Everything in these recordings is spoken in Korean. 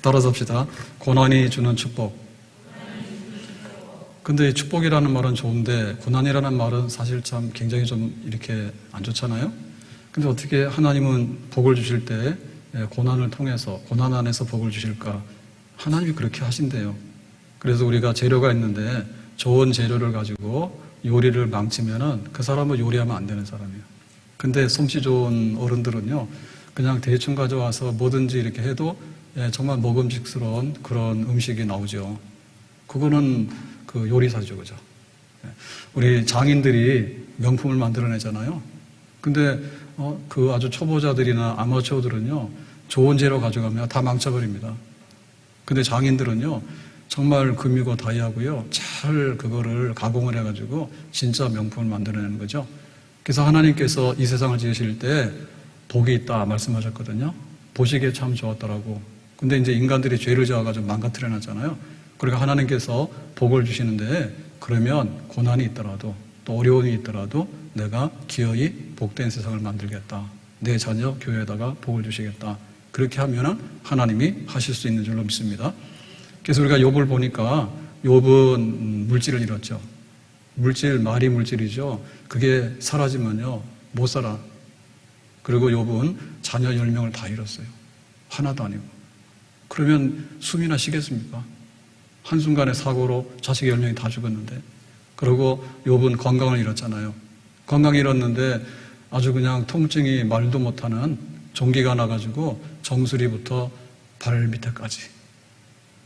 따라서 합시다. 고난이 주는 축복. 근데 축복이라는 말은 좋은데 고난이라는 말은 사실 참 굉장히 좀 이렇게 안 좋잖아요. 근데 어떻게 하나님은 복을 주실 때 고난을 통해서, 고난 안에서 복을 주실까? 하나님이 그렇게 하신대요. 그래서 우리가 재료가 있는데 좋은 재료를 가지고 요리를 망치면은 그 사람은 요리하면 안 되는 사람이에요. 근데 솜씨 좋은 어른들은요, 그냥 대충 가져와서 뭐든지 이렇게 해도 정말 먹음직스러운 그런 음식이 나오죠. 그거는 그 요리사죠, 그죠? 우리 장인들이 명품을 만들어내잖아요. 근데 그 아주 초보자들이나 아마추어들은요, 좋은 재료 가져가면 다 망쳐버립니다. 근데 장인들은요, 정말 금이고 다이아고요, 잘 그거를 가공을 해가지고 진짜 명품을 만들어내는 거죠. 그래서 하나님께서 이 세상을 지으실 때 복이 있다 말씀하셨거든요. 보시기에 참 좋았더라고. 근데 이제 인간들이 죄를 지어가지고 망가뜨려 놨잖아요. 그러니까 하나님께서 복을 주시는데, 그러면 고난이 있더라도 또 어려움이 있더라도 내가 기어이 복된 세상을 만들겠다. 내 자녀 교회에다가 복을 주시겠다. 그렇게 하면은 하나님이 하실 수 있는 줄로 믿습니다. 그래서 우리가 욥을 보니까 욥은 물질을 잃었죠. 물질, 말이 물질이죠. 그게 사라지면요, 못 살아. 그리고 욥은 자녀 10명을 다 잃었어요. 하나도 아니고. 그러면 숨이나 쉬겠습니까? 한순간에 사고로 자식 10명이 다 죽었는데. 그리고 욥은 건강을 잃었잖아요. 건강을 잃었는데 아주 그냥 통증이 말도 못하는 종기가 나가지고 정수리부터 발 밑에까지,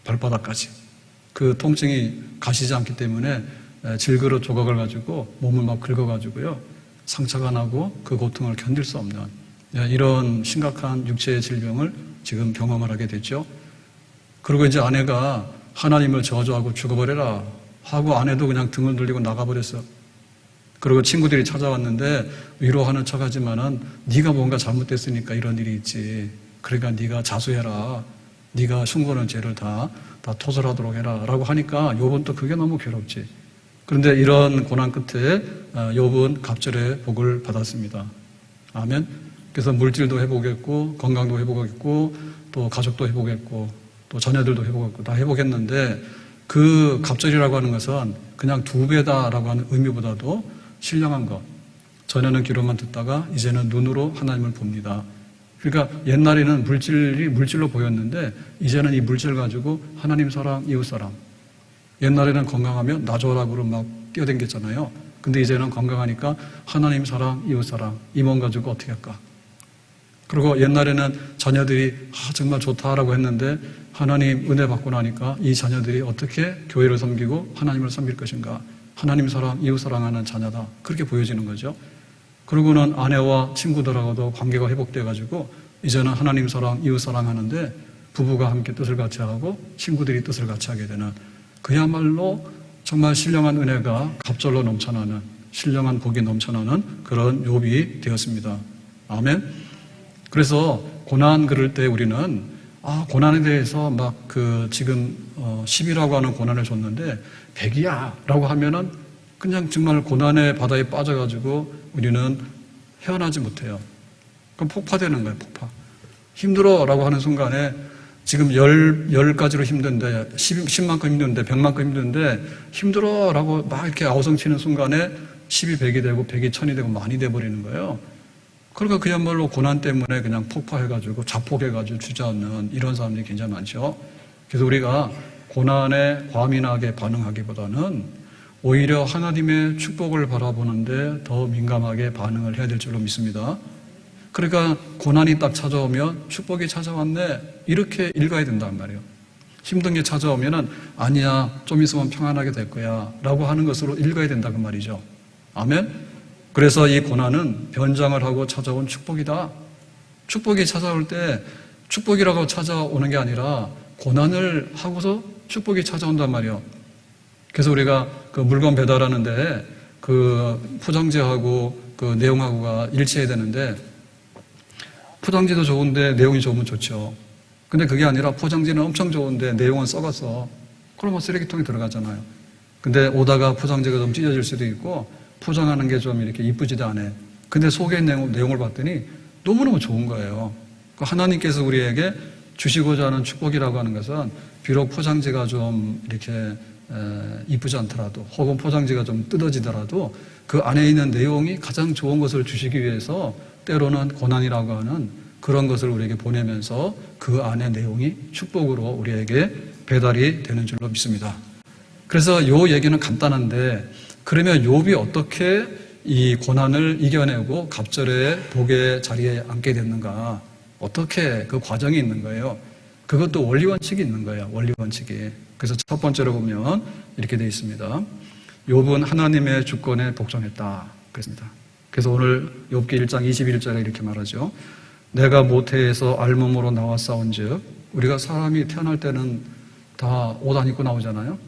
발바닥까지 그 통증이 가시지 않기 때문에 질그릇 조각을 가지고 몸을 막 긁어가지고요, 상처가 나고 그 고통을 견딜 수 없는 이런 심각한 육체의 질병을 지금 경험을 하게 됐죠. 그리고 이제 아내가 하나님을 저주하고 죽어버려라 하고 아내도 그냥 등을 돌리고 나가버렸어. 그리고 친구들이 찾아왔는데 위로하는 척하지만은 네가 뭔가 잘못됐으니까 이런 일이 있지. 그러니까 네가 자수해라. 네가 흉보는 죄를 다 토설하도록 해라 라고 하니까 욥은 또 그게 너무 괴롭지. 그런데 이런 고난 끝에 욥은 갑절의 복을 받았습니다. 아멘. 그래서 물질도 회복했고 건강도 회복했고 또 가족도 회복했고 또 자녀들도 회복했고 다 회복했는데, 그 갑절이라고 하는 것은 그냥 2배다라고 하는 의미보다도 신령한 것. 전에는 귀로만 듣다가 이제는 눈으로 하나님을 봅니다. 그러니까 옛날에는 물질이 물질로 보였는데 이제는 이 물질 가지고 하나님 사랑, 이웃 사랑. 옛날에는 건강하면 나줘라고 막 뛰어댕겼잖아요. 근데 이제는 건강하니까 하나님 사랑, 이웃 사랑. 이 몸 가지고 어떻게 할까? 그리고 옛날에는 자녀들이 정말 좋다라고 했는데 하나님 은혜 받고 나니까 이 자녀들이 어떻게 교회를 섬기고 하나님을 섬길 것인가? 하나님 사랑, 이웃 사랑하는 자녀다. 그렇게 보여지는 거죠. 그리고는 아내와 친구들하고도 관계가 회복돼가지고 이제는 하나님 사랑, 이웃 사랑하는데 부부가 함께 뜻을 같이 하고 친구들이 뜻을 같이 하게 되는, 그야말로 정말 신령한 은혜가 갑절로 넘쳐나는, 신령한 복이 넘쳐나는 그런 욥이 되었습니다. 아멘. 그래서 고난 그럴 때 우리는 고난에 대해서 막 지금 10이라고 하는 고난을 줬는데 100이야 라고 하면은 그냥 정말 고난의 바다에 빠져가지고 우리는 헤어나지 못해요. 그럼 폭파되는 거예요, 폭파. 힘들어 라고 하는 순간에 지금 10가지로 힘든데 10만큼 힘든데 100만큼 힘든데 힘들어 라고 막 이렇게 아우성치는 순간에 10이 100이 되고 100이 1000이 되고 만이 돼버리는 거예요. 그러니까 그야말로 고난 때문에 그냥 폭파해가지고 자폭해가지고 주저앉는 이런 사람들이 굉장히 많죠. 그래서 우리가 고난에 과민하게 반응하기보다는 오히려 하나님의 축복을 바라보는데 더 민감하게 반응을 해야 될 줄로 믿습니다. 그러니까 고난이 딱 찾아오면 축복이 찾아왔네 이렇게 읽어야 된단 말이에요. 힘든 게 찾아오면은 아니야 좀 있으면 평안하게 될 거야 라고 하는 것으로 읽어야 된다 그 말이죠. 아멘. 그래서 이 고난은 변장을 하고 찾아온 축복이다. 축복이 찾아올 때 축복이라고 찾아오는 게 아니라 고난을 하고서 축복이 찾아온단 말이에요. 그래서 우리가 그 물건 배달하는데 그 포장지하고 그 내용하고가 일치해야 되는데 포장지도 좋은데 내용이 좋으면 좋죠. 근데 그게 아니라 포장지는 엄청 좋은데 내용은 썩었어. 그러면 쓰레기통에 들어가잖아요. 근데 오다가 포장지가 좀 찢어질 수도 있고 포장하는 게 좀 이렇게 이쁘지도 않아. 근데 속에 내용을 봤더니 너무너무 좋은 거예요. 하나님께서 우리에게 주시고자 하는 축복이라고 하는 것은 비록 포장지가 좀 이렇게 이쁘지 않더라도 혹은 포장지가 좀 뜯어지더라도 그 안에 있는 내용이 가장 좋은 것을 주시기 위해서 때로는 고난이라고 하는 그런 것을 우리에게 보내면서 그 안에 내용이 축복으로 우리에게 배달이 되는 줄로 믿습니다. 그래서 요 얘기는 간단한데 그러면 욥이 어떻게 이 고난을 이겨내고 갑절의 복의 자리에 앉게 됐는가? 어떻게 그 과정이 있는 거예요? 그것도 원리원칙이 있는 거예요. 원리원칙이. 그래서 첫 번째로 보면 이렇게 되어 있습니다. 욥은 하나님의 주권에 복종했다. 그랬습니다. 그래서 오늘 욥기 1장 21절에 이렇게 말하죠. 내가 모태에서 알몸으로 나왔사온즉 우리가 사람이 태어날 때는 다 옷 안 입고 나오잖아요.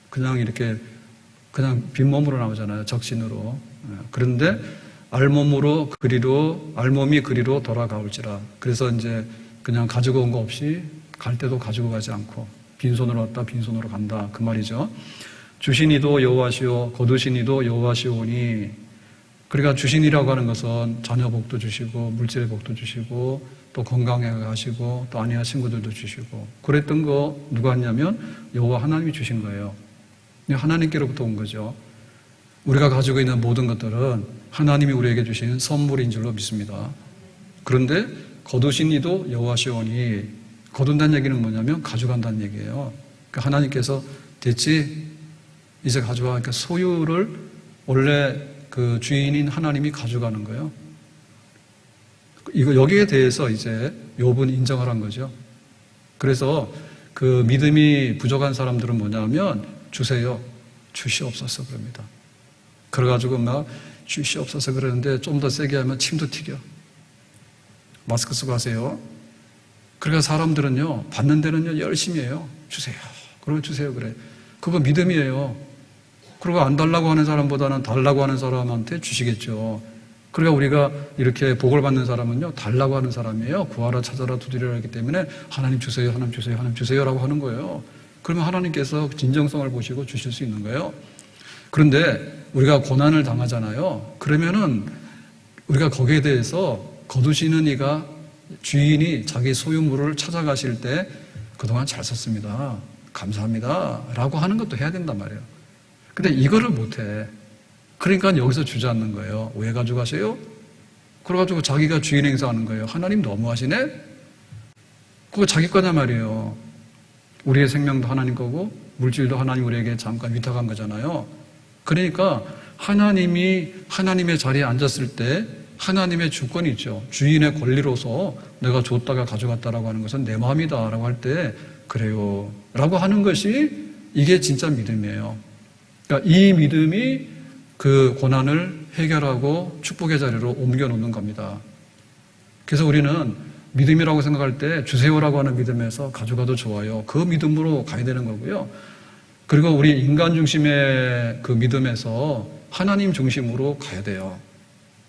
그냥 이렇게 그냥 빈몸으로 나오잖아요. 적신으로. 그런데 알몸이 그리로 돌아가올지라. 그래서 이제 그냥 가지고 온 거 없이 갈 때도 가지고 가지 않고 빈손으로 왔다 빈손으로 간다. 그 말이죠. 주신 이도 여호와시오 거두신 이도 여호와시오니. 그러니까 주신이라고 하는 것은 자녀 복도 주시고 물질의 복도 주시고 또 건강해 하시고 또 아내와 친구들도 주시고 그랬던 거 누가 했냐면 여호와 하나님이 주신 거예요. 하나님께로부터 온 거죠. 우리가 가지고 있는 모든 것들은 하나님이 우리에게 주신 선물인 줄로 믿습니다. 그런데 거두신 이도 여호와시오니. 거둔다는 얘기는 뭐냐면 가져간다는 얘기예요. 그러니까 하나님께서 됐지 이제 가져와. 그러니까 소유를 원래 그 주인인 하나님이 가져가는 거예요. 이거 여기에 대해서 이제 욥은 인정을 한 거죠. 그래서 그 믿음이 부족한 사람들은 뭐냐면 주세요. 주시옵소서 그럽니다. 그래가지고 막 주시옵소서 그러는데 좀 더 세게 하면 침도 튀겨. 마스크 쓰고 하세요. 그러니까 사람들은요, 받는 데는요, 열심히 해요. 주세요. 그러면 주세요. 그래. 그거 믿음이에요. 그리고 안 달라고 하는 사람보다는 달라고 하는 사람한테 주시겠죠. 그러니까 우리가 이렇게 복을 받는 사람은요, 달라고 하는 사람이에요. 구하라, 찾아라, 두드리라 하기 때문에 하나님 주세요, 하나님 주세요, 하나님 주세요라고 하는 거예요. 그러면 하나님께서 진정성을 보시고 주실 수 있는 거예요. 그런데 우리가 고난을 당하잖아요. 그러면은 우리가 거기에 대해서 거두시는 이가 주인이 자기 소유물을 찾아가실 때 그동안 잘 썼습니다. 감사합니다. 라고 하는 것도 해야 된단 말이에요. 근데 이거를 못해. 그러니까 여기서 주저앉는 거예요. 왜 가져가세요? 그래가지고 자기가 주인 행사하는 거예요. 하나님 너무하시네? 그거 자기 거냐 말이에요. 우리의 생명도 하나님 거고 물질도 하나님 우리에게 잠깐 위탁한 거잖아요. 그러니까 하나님이 하나님의 자리에 앉았을 때 하나님의 주권이 있죠. 주인의 권리로서 내가 줬다가 가져갔다라고 하는 것은 내 마음이다라고 할 때 그래요 라고 하는 것이 이게 진짜 믿음이에요. 그러니까 이 믿음이 그 고난을 해결하고 축복의 자리로 옮겨놓는 겁니다. 그래서 우리는 믿음이라고 생각할 때 주세요라고 하는 믿음에서 가져가도 좋아요. 그 믿음으로 가야 되는 거고요. 그리고 우리 인간 중심의 그 믿음에서 하나님 중심으로 가야 돼요.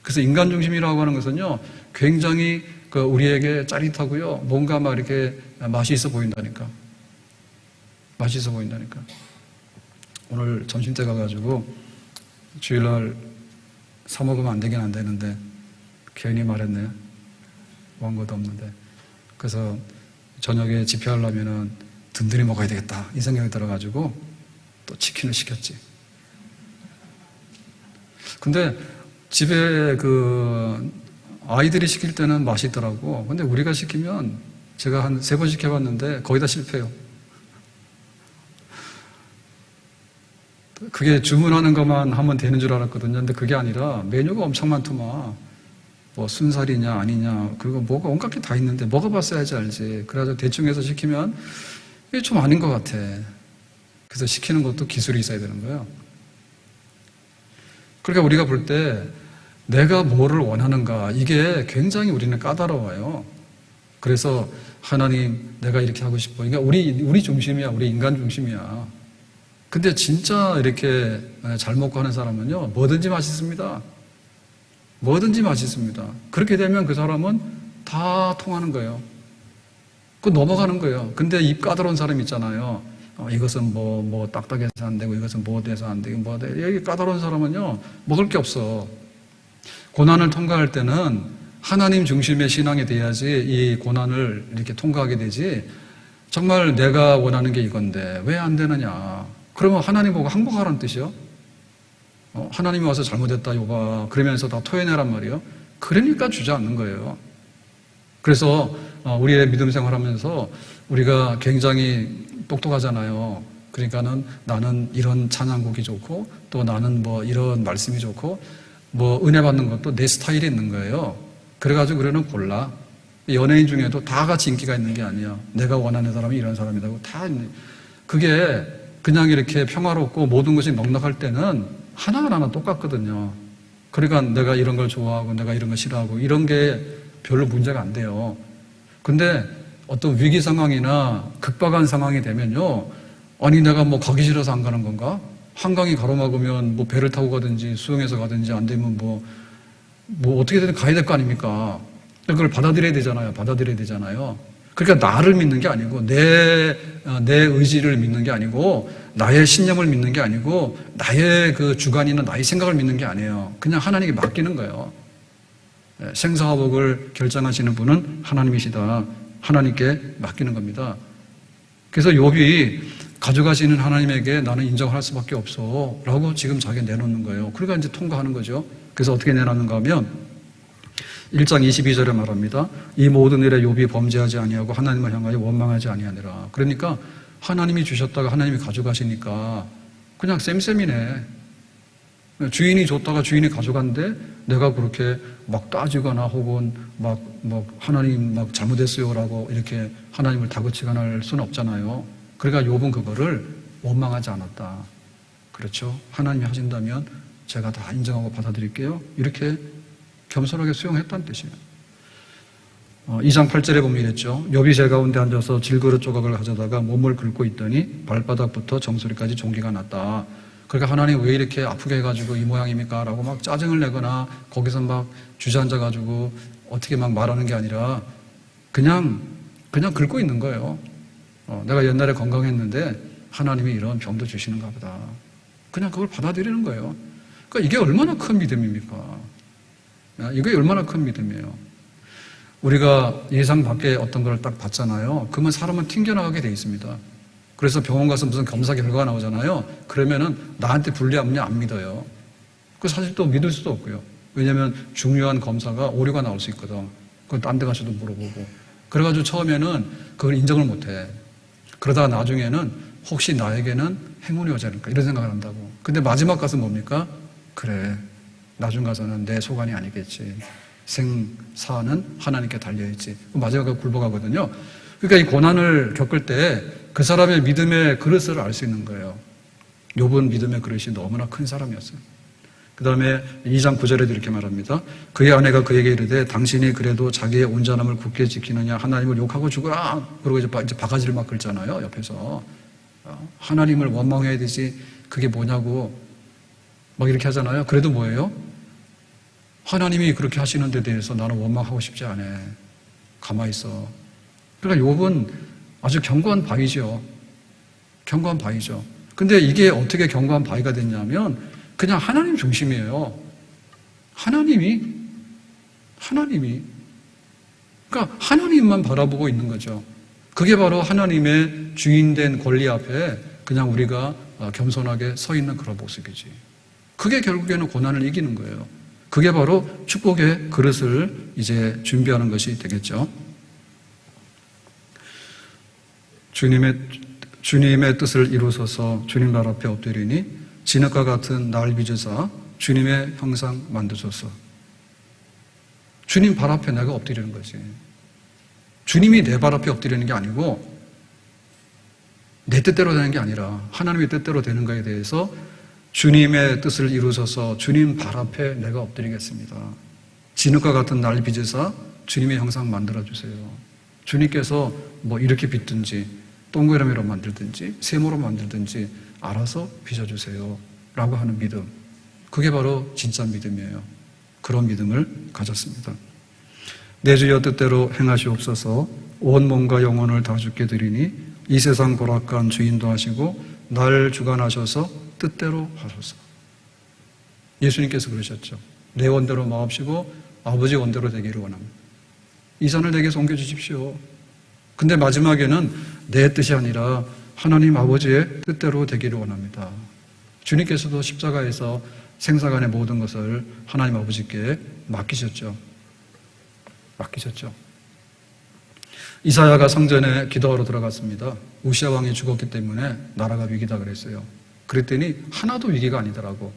그래서 인간 중심이라고 하는 것은요, 굉장히 우리에게 짜릿하고요, 뭔가 막 이렇게 맛이 있어 보인다니까. 맛이 있어 보인다니까. 오늘 점심 때 가가지고 주일날 사 먹으면 안 되긴 안 되는데 괜히 말했네. 원고도 없는데. 그래서 저녁에 집회하려면은 든든히 먹어야 되겠다 이 생각이 들어가지고 또 치킨을 시켰지. 근데 집에 그 아이들이 시킬 때는 맛있더라고. 근데 우리가 시키면 제가 한 3번 시켜봤는데 거의 다 실패해요. 그게 주문하는 것만 하면 되는 줄 알았거든요. 근데 그게 아니라 메뉴가 엄청 많더만. 뭐 순살이냐 아니냐 그리고 뭐가 온갖 게 다 있는데 먹어봤어야지 알지. 그래서 대충 해서 시키면 이게 좀 아닌 것 같아. 그래서 시키는 것도 기술이 있어야 되는 거예요. 그러니까 우리가 볼 때 내가 뭐를 원하는가 이게 굉장히 우리는 까다로워요. 그래서 하나님 내가 이렇게 하고 싶어. 그러니까 우리 중심이야. 우리 인간 중심이야. 근데 진짜 이렇게 잘 먹고 하는 사람은요, 뭐든지 맛있습니다. 뭐든지 맛있습니다. 그렇게 되면 그 사람은 다 통하는 거예요. 그 넘어가는 거예요. 근데 입 까다로운 사람 있잖아요. 이것은 뭐 딱딱해서 안 되고 이것은 뭐 돼서 안 되고 여기 까다로운 사람은요, 먹을 게 없어. 고난을 통과할 때는 하나님 중심의 신앙이 돼야지 이 고난을 이렇게 통과하게 되지. 정말 내가 원하는 게 이건데 왜 안 되느냐. 그러면 하나님 보고 항복하라는 뜻이요. 하나님이 와서 잘못했다 요봐 그러면서 다 토해내란 말이에요. 그러니까 주저앉는 거예요. 그래서 우리의 믿음 생활하면서 우리가 굉장히 똑똑하잖아요. 그러니까는 나는 이런 찬양곡이 좋고 또 나는 뭐 이런 말씀이 좋고 뭐 은혜 받는 것도 내 스타일이 있는 거예요. 그래가지고 우리는 골라. 연예인 중에도 다 같이 인기가 있는 게 아니야. 내가 원하는 사람이 이런 사람이라고 다 있는. 그게 그냥 이렇게 평화롭고 모든 것이 넉넉할 때는 하나하나 똑같거든요. 그러니까 내가 이런 걸 좋아하고 내가 이런 걸 싫어하고 이런 게 별로 문제가 안 돼요. 근데 어떤 위기 상황이나 급박한 상황이 되면요. 아니 내가 뭐 가기 싫어서 안 가는 건가? 한강이 가로막으면 뭐 배를 타고 가든지 수영해서 가든지 안 되면 뭐 어떻게든 가야 될 거 아닙니까? 그걸 받아들여야 되잖아요. 그러니까 나를 믿는 게 아니고 내 의지를 믿는 게 아니고 나의 신념을 믿는 게 아니고 나의 그 주관이나 나의 생각을 믿는 게 아니에요. 그냥 하나님께 맡기는 거예요. 생사화복을 결정하시는 분은 하나님이시다. 하나님께 맡기는 겁니다. 그래서 욥이 가져가시는 하나님에게 나는 인정할 수밖에 없어 라고 지금 자기가 내놓는 거예요. 그러니까 이제 통과하는 거죠. 그래서 어떻게 내놨는가 하면 1장 22절에 말합니다. 이 모든 일에 욥이 범죄하지 아니하고 하나님을 향하여 원망하지 아니하니라. 그러니까 하나님이 주셨다가 하나님이 가져가시니까 그냥 쌤쌤이네. 주인이 줬다가 주인이 가져간데 내가 그렇게 막 따지거나 혹은 막 하나님 막 잘못했어요라고 이렇게 하나님을 다그치거나 할 수는 없잖아요. 그러니까 욥은 그거를 원망하지 않았다. 그렇죠? 하나님이 하신다면 제가 다 인정하고 받아들일게요. 이렇게 겸손하게 수용했다는 뜻이에요. 2장 8절에 보면 이랬죠. 욥이 제 가운데 앉아서 질그릇 조각을 가져다가 몸을 긁고 있더니 발바닥부터 정수리까지 종기가 났다. 그러니까 하나님 왜 이렇게 아프게 해가지고 이 모양입니까? 라고 막 짜증을 내거나 거기서 막 주저앉아가지고 어떻게 막 말하는 게 아니라 그냥 긁고 있는 거예요. 내가 옛날에 건강했는데 하나님이 이런 병도 주시는가 보다. 그냥 그걸 받아들이는 거예요. 그러니까 이게 얼마나 큰 믿음입니까? 이게 얼마나 큰 믿음이에요. 우리가 예상 밖에 어떤 걸 딱 봤잖아요. 그러면 사람은 튕겨나가게 돼 있습니다. 그래서 병원 가서 무슨 검사 결과가 나오잖아요. 그러면은 나한테 불리하면 안 믿어요. 그 사실 또 믿을 수도 없고요. 왜냐하면 중요한 검사가 오류가 나올 수 있거든. 그건 딴 데 가서도 물어보고. 그래가지고 처음에는 그걸 인정을 못 해. 그러다가 나중에는 혹시 나에게는 행운이 오지 않을까 이런 생각을 한다고. 근데 마지막 가서 뭡니까? 그래. 나중 가서는 내 소관이 아니겠지. 생사는 하나님께 달려있지. 마지막에 굴복하거든요. 그러니까 이 고난을 겪을 때 그 사람의 믿음의 그릇을 알 수 있는 거예요. 욥은 믿음의 그릇이 너무나 큰 사람이었어요. 그 다음에 2장 9절에도 이렇게 말합니다. 그의 아내가 그에게 이르되 당신이 그래도 자기의 온전함을 굳게 지키느냐 하나님을 욕하고 죽으라. 그리고 이제 바가지를 막 긁잖아요. 옆에서. 하나님을 원망해야 되지. 그게 뭐냐고 막 이렇게 하잖아요. 그래도 뭐예요? 하나님이 그렇게 하시는 데 대해서 나는 원망하고 싶지 않아. 가만히 있어. 그러니까 욥은 아주 견고한 바위죠. 견고한 바위죠. 근데 이게 어떻게 견고한 바위가 됐냐면 그냥 하나님 중심이에요. 하나님이 그러니까 하나님만 바라보고 있는 거죠. 그게 바로 하나님의 주인된 권리 앞에 그냥 우리가 겸손하게 서 있는 그런 모습이지. 그게 결국에는 고난을 이기는 거예요. 그게 바로 축복의 그릇을 이제 준비하는 것이 되겠죠. 주님의 뜻을 이루소서. 주님 발 앞에 엎드리니 진흙과 같은 날 빚으사 주님의 형상 만드소서. 주님 발 앞에 내가 엎드리는 거지. 주님이 내 발 앞에 엎드리는 게 아니고 내 뜻대로 되는 게 아니라 하나님의 뜻대로 되는 것에 대해서 주님의 뜻을 이루소서. 주님 발 앞에 내가 엎드리겠습니다. 진흙과 같은 날 빚으사 주님의 형상 만들어주세요. 주님께서 뭐 이렇게 빚든지 동그라미로 만들든지 세모로 만들든지 알아서 빚어주세요 라고 하는 믿음. 그게 바로 진짜 믿음이에요. 그런 믿음을 가졌습니다. 내 주여 뜻대로 행하시옵소서. 온 몸과 영혼을 다 주께 드리니 이 세상 고락간 주인도 하시고 날 주관하셔서 뜻대로 하소서. 예수님께서 그러셨죠. 내 원대로 마옵시고 아버지 원대로 되기를 원합니다. 이 산을 내게서 옮겨주십시오. 근데 마지막에는 내 뜻이 아니라 하나님 아버지의 뜻대로 되기를 원합니다. 주님께서도 십자가에서 생사간의 모든 것을 하나님 아버지께 맡기셨죠. 이사야가 성전에 기도하러 들어갔습니다. 우시아 왕이 죽었기 때문에 나라가 위기다 그랬어요. 그랬더니 하나도 위기가 아니더라고.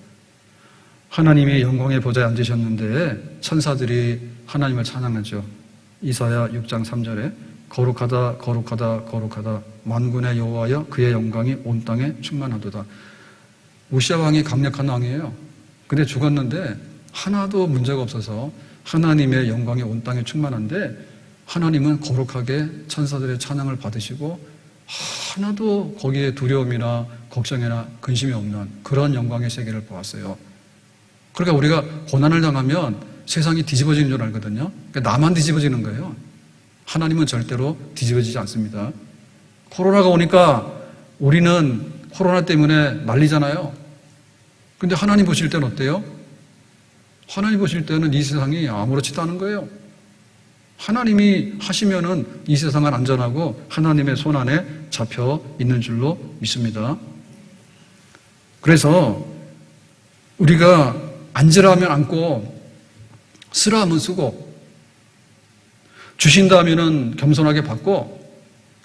하나님이 영광의 보좌에 앉으셨는데 천사들이 하나님을 찬양하죠. 이사야 6장 3절에 거룩하다 거룩하다 거룩하다 만군의 여호와여 그의 영광이 온 땅에 충만하도다. 우시아 왕이 강력한 왕이에요. 근데 죽었는데 하나도 문제가 없어서 하나님의 영광이 온 땅에 충만한데 하나님은 거룩하게 천사들의 찬양을 받으시고 하나도 거기에 두려움이나 걱정이나 근심이 없는 그런 영광의 세계를 보았어요. 그러니까 우리가 고난을 당하면 세상이 뒤집어지는 줄 알거든요. 그러니까 나만 뒤집어지는 거예요. 하나님은 절대로 뒤집어지지 않습니다. 코로나가 오니까 우리는 코로나 때문에 난리잖아요. 근데 하나님 보실 때는 어때요? 하나님 보실 때는 이 세상이 아무렇지도 않은 거예요. 하나님이 하시면은 이 세상은 안전하고 하나님의 손 안에 잡혀 있는 줄로 믿습니다. 그래서 우리가 앉으라 하면 앉고 쓰라 하면 쓰고 주신다 하면은 겸손하게 받고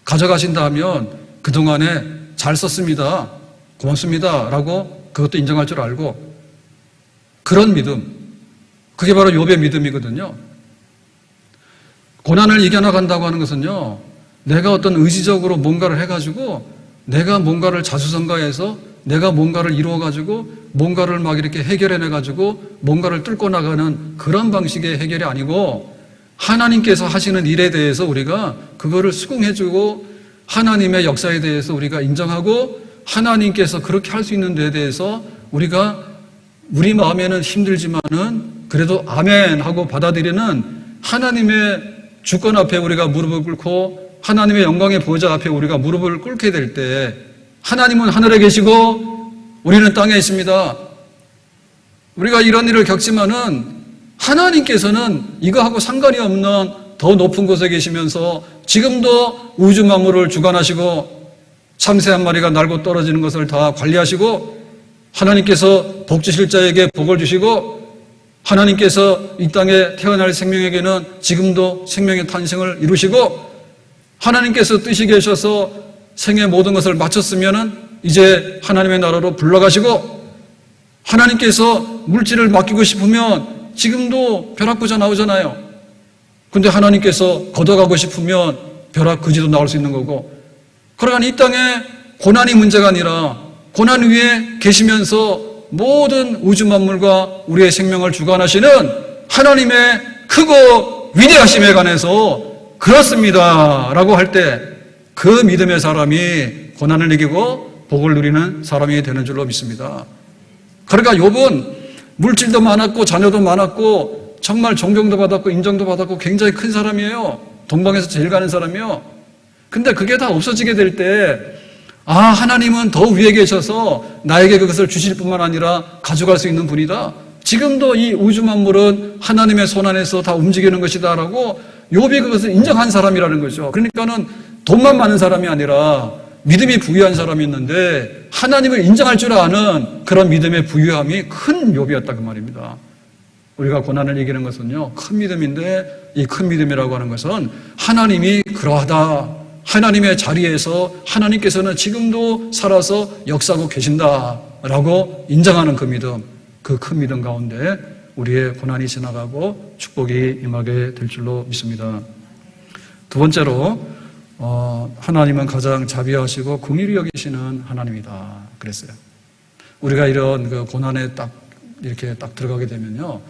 가져가신다 하면 그동안에 잘 썼습니다. 고맙습니다. 라고 그것도 인정할 줄 알고 그런 믿음, 그게 바로 욥의 믿음이거든요. 고난을 이겨나간다고 하는 것은요, 내가 어떤 의지적으로 뭔가를 해가지고 내가 뭔가를 자수성가해서 내가 뭔가를 이루어가지고 뭔가를 막 이렇게 해결해내가지고 뭔가를 뚫고 나가는 그런 방식의 해결이 아니고 하나님께서 하시는 일에 대해서 우리가 그거를 수긍해주고 하나님의 역사에 대해서 우리가 인정하고 하나님께서 그렇게 할 수 있는 데에 대해서 우리가 우리 마음에는 힘들지만은 그래도 아멘 하고 받아들이는 하나님의 주권 앞에 우리가 무릎을 꿇고 하나님의 영광의 보좌 앞에 우리가 무릎을 꿇게 될 때 하나님은 하늘에 계시고 우리는 땅에 있습니다. 우리가 이런 일을 겪지만은 하나님께서는 이거하고 상관이 없는 더 높은 곳에 계시면서 지금도 우주 만물을 주관하시고 참새 한 마리가 날고 떨어지는 것을 다 관리하시고 하나님께서 복 주실 자에게 복을 주시고 하나님께서 이 땅에 태어날 생명에게는 지금도 생명의 탄생을 이루시고 하나님께서 뜻이 계셔서 생의 모든 것을 마쳤으면은 이제 하나님의 나라로 불러가시고 하나님께서 물질을 맡기고 싶으면 지금도 벼락부자 나오잖아요. 근데 하나님께서 걷어가고 싶으면 벼락 그지도 나올 수 있는 거고 그러니까 이 땅에 고난이 문제가 아니라 고난 위에 계시면서 모든 우주 만물과 우리의 생명을 주관하시는 하나님의 크고 위대하심에 관해서 그렇습니다 라고 할 때 그 믿음의 사람이 고난을 이기고 복을 누리는 사람이 되는 줄로 믿습니다. 그러니까 욥은 물질도 많았고 자녀도 많았고 정말 존경도 받았고 인정도 받았고 굉장히 큰 사람이에요. 동방에서 제일 가는 사람이요. 근데 그게 다 없어지게 될 때 하나님은 더 위에 계셔서 나에게 그것을 주실 뿐만 아니라 가져갈 수 있는 분이다. 지금도 이 우주 만물은 하나님의 손 안에서 다 움직이는 것이다 라고 욥이 그것을 인정한 사람이라는 거죠. 그러니까는 돈만 많은 사람이 아니라 믿음이 부유한 사람이 있는데 하나님을 인정할 줄 아는 그런 믿음의 부유함이 큰 욥이었다 그 말입니다. 우리가 고난을 이기는 것은요 큰 믿음인데 이 큰 믿음이라고 하는 것은 하나님이 그러하다. 하나님의 자리에서 하나님께서는 지금도 살아서 역사하고 계신다라고 인정하는 그 믿음, 그 큰 믿음 가운데 우리의 고난이 지나가고 축복이 임하게 될 줄로 믿습니다. 두 번째로 하나님은 가장 자비하시고 긍휼히 여기시는 하나님이다 그랬어요. 우리가 이런 그 고난에 이렇게 딱 들어가게 되면요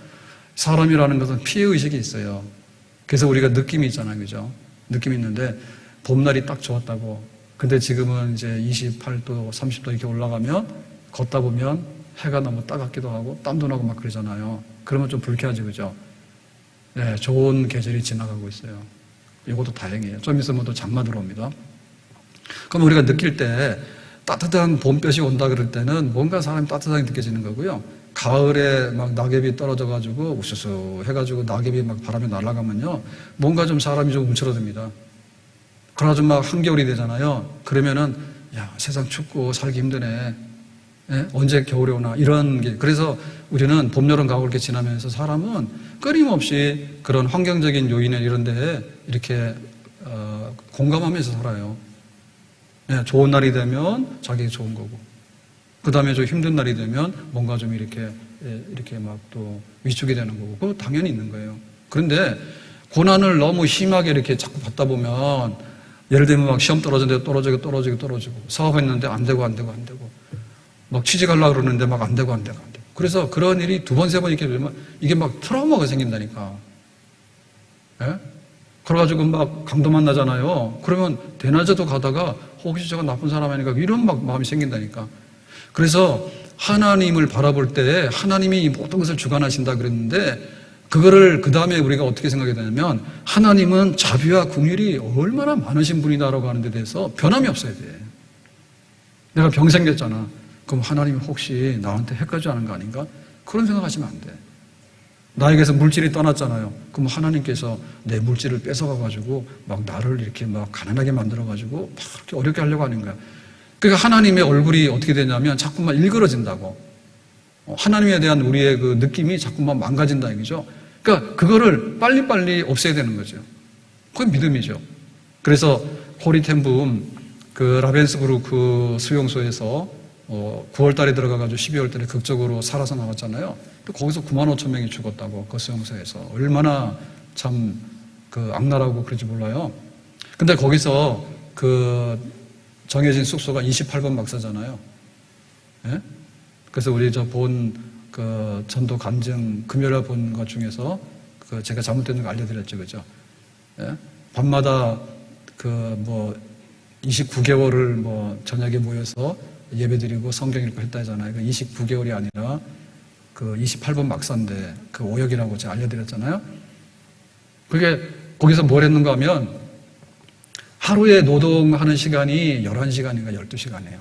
사람이라는 것은 피해의식이 있어요. 그래서 우리가 느낌이 있잖아요. 그죠? 느낌이 있는데 봄날이 딱 좋았다고. 근데 지금은 이제 28도, 30도 이렇게 올라가면 걷다 보면 해가 너무 따갑기도 하고 땀도 나고 막 그러잖아요. 그러면 좀 불쾌하지, 그죠? 네, 좋은 계절이 지나가고 있어요. 이것도 다행이에요. 좀 있으면 또 장마 들어옵니다. 그럼 우리가 느낄 때 따뜻한 봄볕이 온다 그럴 때는 뭔가 사람이 따뜻하게 느껴지는 거고요. 가을에 막 낙엽이 떨어져가지고 우수수 해가지고 낙엽이 막 바람에 날아가면요. 뭔가 좀 사람이 좀 움츠러듭니다. 그래가지고 막 한겨울이 되잖아요. 그러면은, 야, 세상 춥고 살기 힘드네. 예? 언제 겨울이 오나. 이런 게. 그래서 우리는 봄, 여름, 가을 이렇게 지나면서 사람은 끊임없이 그런 환경적인 요인에 이런 데에 이렇게, 공감하면서 살아요. 예, 좋은 날이 되면 자기가 좋은 거고. 그 다음에 좀 힘든 날이 되면 뭔가 좀 이렇게 막 또 위축이 되는 거고. 그거 당연히 있는 거예요. 그런데 고난을 너무 심하게 이렇게 자꾸 받다 보면 예를 들면 막 시험 떨어졌는데 떨어지고 사업했는데 안 되고 막 취직하려고 그러는데 막 안 되고 그래서 그런 일이 두 번, 세 번 이렇게 되면 이게 막 트라우마가 생긴다니까. 예? 그래가지고 막 강도만 나잖아요. 그러면 대낮에도 가다가 혹시 저가 나쁜 사람 아닌가 이런 막 마음이 생긴다니까. 그래서 하나님을 바라볼 때 하나님이 이 모든 것을 주관하신다 그랬는데 그거를 그 다음에 우리가 어떻게 생각해야 되냐면 하나님은 자비와 긍휼이 얼마나 많으신 분이다라고 하는 데 대해서 변함이 없어야 돼. 내가 병 생겼잖아. 그럼 하나님이 혹시 나한테 해까지 하는 거 아닌가? 그런 생각하시면 안 돼. 나에게서 물질이 떠났잖아요. 그럼 하나님께서 내 물질을 뺏어가가지고 막 나를 이렇게 막 가난하게 만들어가지고 막 이렇게 어렵게 하려고 하는 거야. 그러니까 하나님의 얼굴이 어떻게 되냐면 자꾸만 일그러진다고. 하나님에 대한 우리의 그 느낌이 자꾸만 망가진다 얘기죠. 그러니까 그거를 빨리빨리 없애야 되는 거죠. 그건 믿음이죠. 그래서 코리템붐 그 라벤스부르크 그 수용소에서 9월 달에 들어가가지고 12월 달에 극적으로 살아서 나왔잖아요. 거기서 9만 5천 명이 죽었다고 그 수용소에서. 얼마나 참 그 악랄하고 그런지 몰라요. 근데 거기서 그 정해진 숙소가 28번 박사잖아요. 예? 그래서 우리 그 전도 간증 금요일에 본 것 중에서 그 제가 잘못된 거 알려드렸죠, 그죠? 예? 밤마다 29개월을 저녁에 모여서 예배드리고 성경 읽고 했다 하잖아요. 29개월이 아니라 그 28번 막사인데 그 오역이라고 제가 알려드렸잖아요. 그게 거기서 뭘 했는가 하면 하루에 노동하는 시간이 11시간인가 12시간이에요.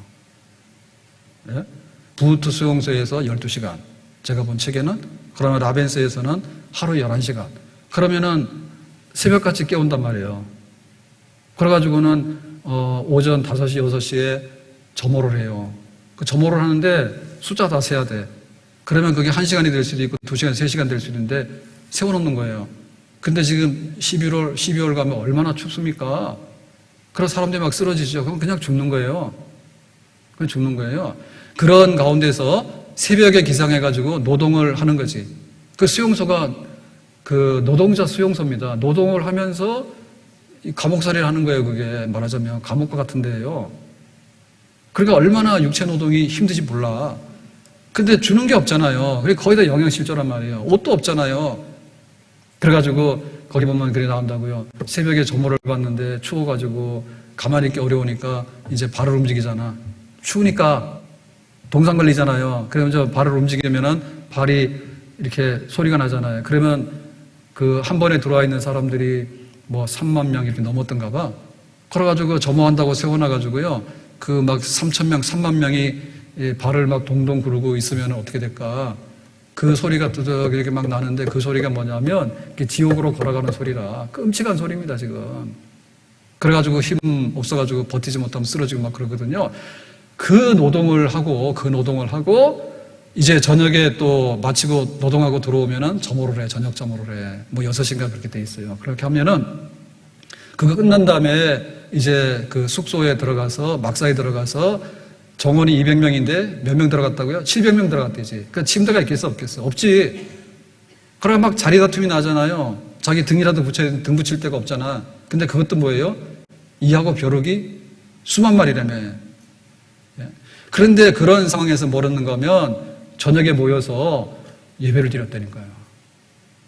예? 부우트 수용소에서 12시간. 제가 본 책에는 그러면 라벤스에서는 하루 11시간. 그러면은 새벽같이 깨운단 말이에요. 그래가지고는 오전 5시, 6시에 점호를 해요. 그 점호를 하는데 숫자 다 세야 돼. 그러면 그게 1시간이 될 수도 있고 2시간, 3시간 될 수도 있는데 세워놓는 거예요. 근데 지금 12월 가면 얼마나 춥습니까? 그래서 사람들이 막 쓰러지죠. 그럼 그냥 죽는 거예요. 그냥 죽는 거예요. 그런 가운데서 새벽에 기상해가지고 노동을 하는 거지. 그 수용소가 그 노동자 수용소입니다. 노동을 하면서 감옥살이를 하는 거예요. 그게 말하자면 감옥과 같은 데예요. 그러니까 얼마나 육체 노동이 힘든지 몰라. 근데 주는 게 없잖아요. 그리고 거의 다 영양실조란 말이에요. 옷도 없잖아요. 그래가지고 거기 보면 그래 나온다고요. 새벽에 점호를 봤는데 추워가지고 가만히 있기 어려우니까 이제 발을 움직이잖아. 추우니까 동상 걸리잖아요. 그러면 저 발을 움직이면은 발이 이렇게 소리가 나잖아요. 그러면 그 한 번에 들어와 있는 사람들이 3만 명 이렇게 넘었던가 봐. 그래가지고 점호한다고 세워놔가지고요. 그 막 3,000명, 3만 명이 발을 막 동동 구르고 있으면 어떻게 될까? 그 소리가 뜨덕 이렇게 막 나는데 그 소리가 뭐냐면 지옥으로 걸어가는 소리라. 끔찍한 소리입니다, 지금. 그래가지고 힘 없어가지고 버티지 못하면 쓰러지고 막 그러거든요. 그 노동을 하고 이제 저녁에 또 마치고 노동하고 들어오면은 점호를 해. 저녁 점호를 해. 6시간 그렇게 돼 있어요. 그렇게 하면은 그거 끝난 다음에 이제 그 숙소에 들어가서 막사에 들어가서 정원이 200명인데 몇 명 들어갔다고요? 700명 들어갔대지. 그러니까 침대가 있겠어 없겠어? 없지. 그러면 막 자리 다툼이 나잖아요. 자기 등이라도 등 붙일 데가 없잖아. 근데 그것도 뭐예요? 이하고 벼룩이 수만 마리라며. 그런데 그런 상황에서 모르는 거면 저녁에 모여서 예배를 드렸다니까요.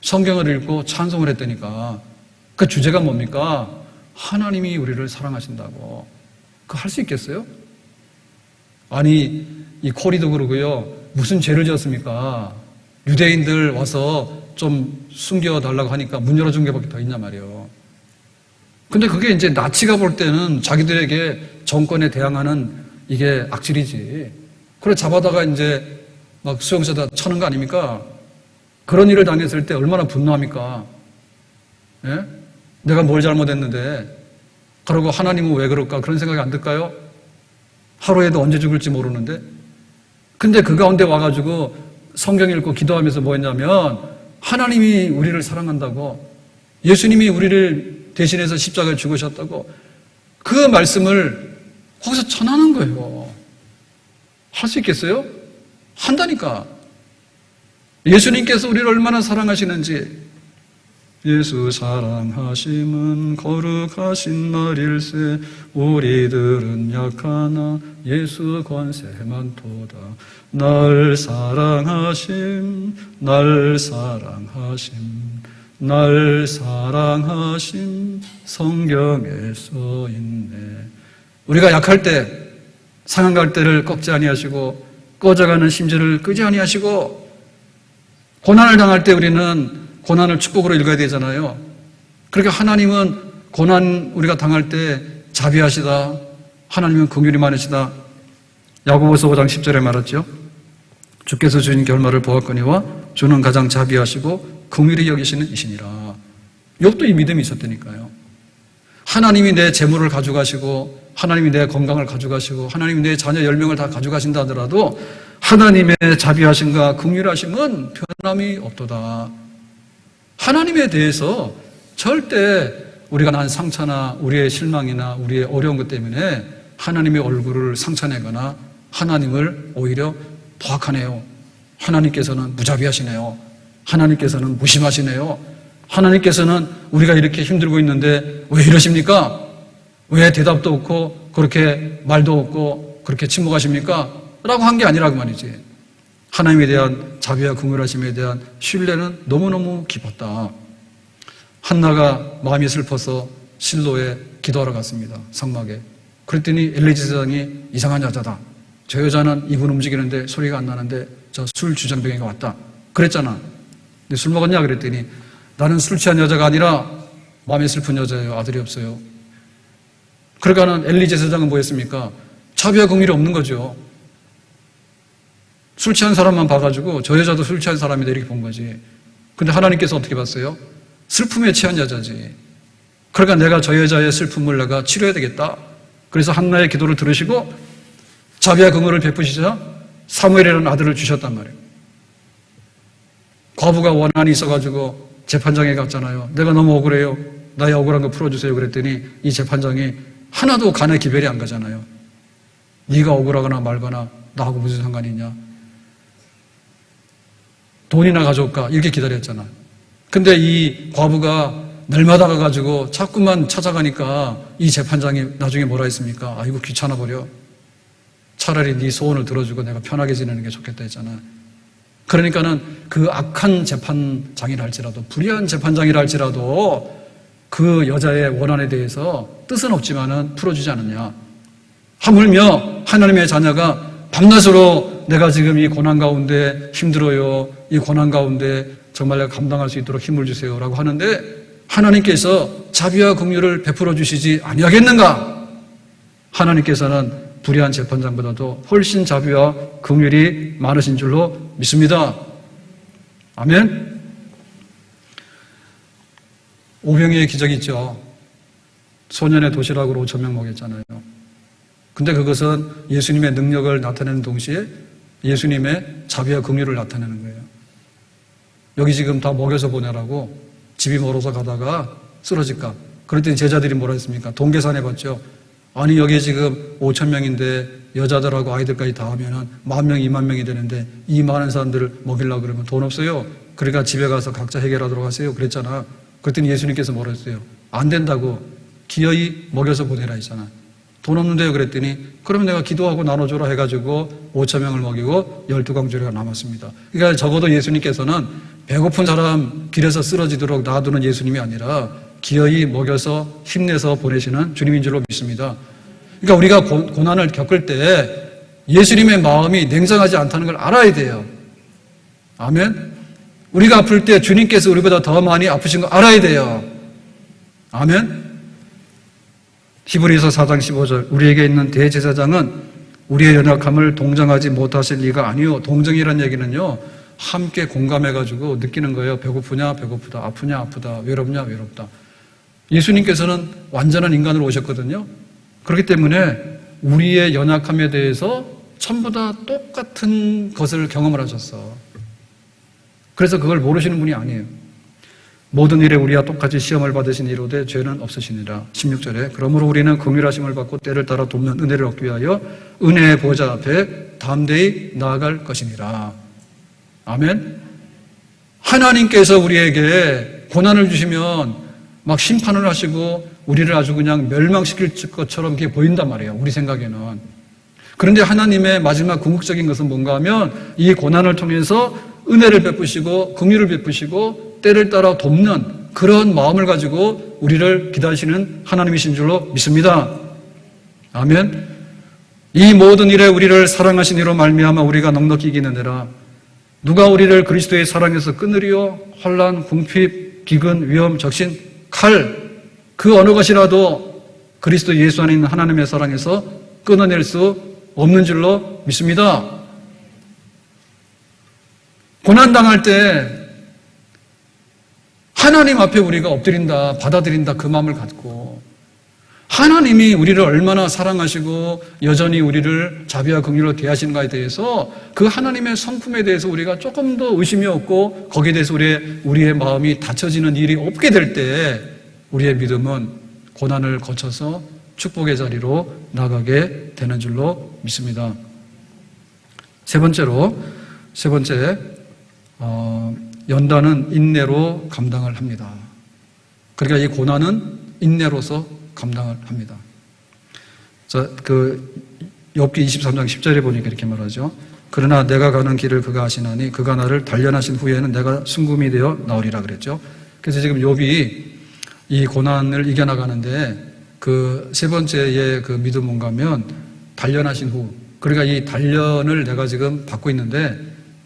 성경을 읽고 찬송을 했다니까. 그 주제가 뭡니까? 하나님이 우리를 사랑하신다고. 그거 할 수 있겠어요? 아니, 이 코리도 그러고요. 무슨 죄를 지었습니까? 유대인들 와서 좀 숨겨달라고 하니까 문 열어준 게 밖에 더 있냐 말이에요. 근데 그게 이제 나치가 볼 때는 자기들에게 정권에 대항하는 이게 악질이지. 그래 잡아다가 이제 막 수용소에다 쳐는 거 아닙니까? 그런 일을 당했을 때 얼마나 분노합니까? 예? 내가 뭘 잘못했는데 그러고 하나님은 왜 그럴까? 그런 생각이 안 들까요? 하루에도 언제 죽을지 모르는데. 근데 그 가운데 와가지고 성경 읽고 기도하면서 뭐 했냐면 하나님이 우리를 사랑한다고, 예수님이 우리를 대신해서 십자가에 죽으셨다고, 그 말씀을 거기서 전하는 거예요. 할 수 있겠어요? 한다니까. 예수님께서 우리를 얼마나 사랑하시는지. 예수 사랑하심은 거룩하신 말일세, 우리들은 약하나 예수 권세만 도다. 날 사랑하심, 날 사랑하심, 날 사랑하심, 성경에 써있네. 우리가 약할 때 상한 때를 꺾지 아니하시고 꺼져가는 심지를 끄지 아니하시고, 고난을 당할 때 우리는 고난을 축복으로 읽어야 되잖아요. 그러니까 하나님은 고난 우리가 당할 때 자비하시다, 하나님은 긍휼이 많으시다. 야고보서 5장 10절에 말했죠. 주께서 주신 결말을 보았거니와 주는 가장 자비하시고 긍휼히 여기시는 이시니라. 욥도 이 믿음이 있었다니까요. 하나님이 내 재물을 가져가시고 하나님이 내 건강을 가져가시고 하나님이 내 자녀 10명을 다 가져가신다 하더라도 하나님의 자비하심과 긍휼하심은 변함이 없도다. 하나님에 대해서 절대 우리가 난 상처나 우리의 실망이나 우리의 어려운 것 때문에 하나님의 얼굴을 상처내거나 하나님을 오히려 포악하네요, 하나님께서는 무자비하시네요, 하나님께서는 무심하시네요, 하나님께서는 우리가 이렇게 힘들고 있는데 왜 이러십니까? 왜 대답도 없고 그렇게 말도 없고 그렇게 침묵하십니까? 라고 한 게 아니라고 말이지. 하나님에 대한 자비와 긍휼하심에 대한 신뢰는 너무너무 깊었다. 한나가 마음이 슬퍼서 실로에 기도하러 갔습니다. 성막에. 그랬더니 엘리지 제사장이 이상한 여자다, 저 여자는 입은 움직이는데 소리가 안 나는데 저 술 주정뱅이가 왔다 그랬잖아. 근데 술 먹었냐 그랬더니 나는 술 취한 여자가 아니라 마음이 슬픈 여자예요, 아들이 없어요. 그러니까는 엘리 제사장은 뭐 했습니까? 자비와 긍휼이 없는 거죠. 술 취한 사람만 봐가지고 저 여자도 술 취한 사람이다 이렇게 본 거지. 근데 하나님께서 어떻게 봤어요? 슬픔에 취한 여자지. 그러니까 내가 저 여자의 슬픔을 내가 치료해야 되겠다. 그래서 한나의 기도를 들으시고 자비와 긍휼을 베푸시자 사무엘이라는 아들을 주셨단 말이에요. 과부가 원한이 있어가지고 재판장에 갔잖아요. 내가 너무 억울해요, 나의 억울한 거 풀어주세요 그랬더니 이 재판장이 하나도 간에 기별이 안 가잖아요. 네가 억울하거나 말거나 나하고 무슨 상관이 있냐, 돈이나 가져올까 이렇게 기다렸잖아. 근데 이 과부가 날마다 가가지고 자꾸만 찾아가니까 이 재판장이 나중에 뭐라 했습니까? 아이고 귀찮아 버려, 차라리 네 소원을 들어주고 내가 편하게 지내는 게 좋겠다 했잖아. 그러니까는 그 악한 재판장이라 할지라도, 불의한 재판장이라 할지라도 그 여자의 원한에 대해서 뜻은 없지만은 풀어주지 않았냐. 하물며 하나님의 자녀가 밤낮으로 내가 지금 이 고난 가운데 힘들어요, 이 고난 가운데 정말 내가 감당할 수 있도록 힘을 주세요 라고 하는데 하나님께서 자비와 긍휼을 베풀어 주시지 아니하겠는가? 하나님께서는 불의한 재판장보다도 훨씬 자비와 긍휼이 많으신 줄로 믿습니다. 아멘. 오병이의 기적이 있죠. 소년의 도시락으로 5,000명 먹였잖아요. 근데 그것은 예수님의 능력을 나타내는 동시에 예수님의 자비와 긍휼을 나타내는 거예요. 여기 지금 다 먹여서 보내라고 집이 멀어서 가다가 쓰러질까? 그랬더니 제자들이 뭐라 했습니까? 동계산해 봤죠. 아니 여기 지금 5,000명인데 여자들하고 아이들까지 다 하면은 10,000명, 20,000명이 되는데 이 많은 사람들을 먹이려고 그러면 돈 없어요. 그러니까 집에 가서 각자 해결하도록 하세요 그랬잖아. 그랬더니 예수님께서 뭐라 했어요? 안 된다고, 기어이 먹여서 보내라 했잖아. 돈 없는데요 그랬더니 그러면 내가 기도하고 나눠줘라 해가지고 5,000명을 먹이고 12광주리가 남았습니다. 그러니까 적어도 예수님께서는 배고픈 사람 길에서 쓰러지도록 놔두는 예수님이 아니라 기어이 먹여서 힘내서 보내시는 주님인 줄로 믿습니다. 그러니까 우리가 고난을 겪을 때 예수님의 마음이 냉정하지 않다는 걸 알아야 돼요. 아멘. 우리가 아플 때 주님께서 우리보다 더 많이 아프신 거 알아야 돼요. 아멘. 히브리서 4장 15절 우리에게 있는 대제사장은 우리의 연약함을 동정하지 못하실 리가 아니요. 동정이란 얘기는요, 함께 공감해가지고 느끼는 거예요. 배고프냐? 배고프다. 아프냐? 아프다. 외롭냐? 외롭다. 예수님께서는 완전한 인간으로 오셨거든요. 그렇기 때문에 우리의 연약함에 대해서 전부 다 똑같은 것을 경험을 하셨어. 그래서 그걸 모르시는 분이 아니에요. 모든 일에 우리와 똑같이 시험을 받으신 이로되 죄는 없으시니라. 16절에 그러므로 우리는 긍휼하심을 받고 때를 따라 돕는 은혜를 얻기 위하여 은혜의 보좌 앞에 담대히 나아갈 것이니라. 아멘. 하나님께서 우리에게 고난을 주시면 막 심판을 하시고 우리를 아주 그냥 멸망시킬 것처럼 그게 보인단 말이에요. 우리 생각에는. 그런데 하나님의 마지막 궁극적인 것은 뭔가 하면 이 고난을 통해서 은혜를 베푸시고 긍휼을 베푸시고 때를 따라 돕는 그런 마음을 가지고 우리를 기다리시는 하나님이신 줄로 믿습니다. 아멘. 이 모든 일에 우리를 사랑하신 이로 말미암아 우리가 넉넉히 이기느니라. 누가 우리를 그리스도의 사랑에서 끊으리요? 환난, 궁핍, 기근, 위험, 적신, 칼, 그 어느 것이라도 그리스도 예수 안에 있는 하나님의 사랑에서 끊어낼 수 없는 줄로 믿습니다. 고난당할 때 하나님 앞에 우리가 엎드린다, 받아들인다 그 마음을 갖고 하나님이 우리를 얼마나 사랑하시고 여전히 우리를 자비와 긍휼로 대하시는가에 대해서 그 하나님의 성품에 대해서 우리가 조금 더 의심이 없고 거기에 대해서 우리의 마음이 닫혀지는 일이 없게 될 때 우리의 믿음은 고난을 거쳐서 축복의 자리로 나가게 되는 줄로 믿습니다. 세 번째, 연단은 인내로 감당을 합니다. 그러니까 이 고난은 인내로서 감당을 합니다. 자, 욥기 23장 10절에 보니까 이렇게 말하죠. 그러나 내가 가는 길을 그가 아시나니 그가 나를 단련하신 후에는 내가 순금이 되어 나오리라 그랬죠. 그래서 지금 욥이 이 고난을 이겨나가는데 그 세 번째의 그 믿음 뭔가 하면 단련하신 후, 그러니까 이 단련을 내가 지금 받고 있는데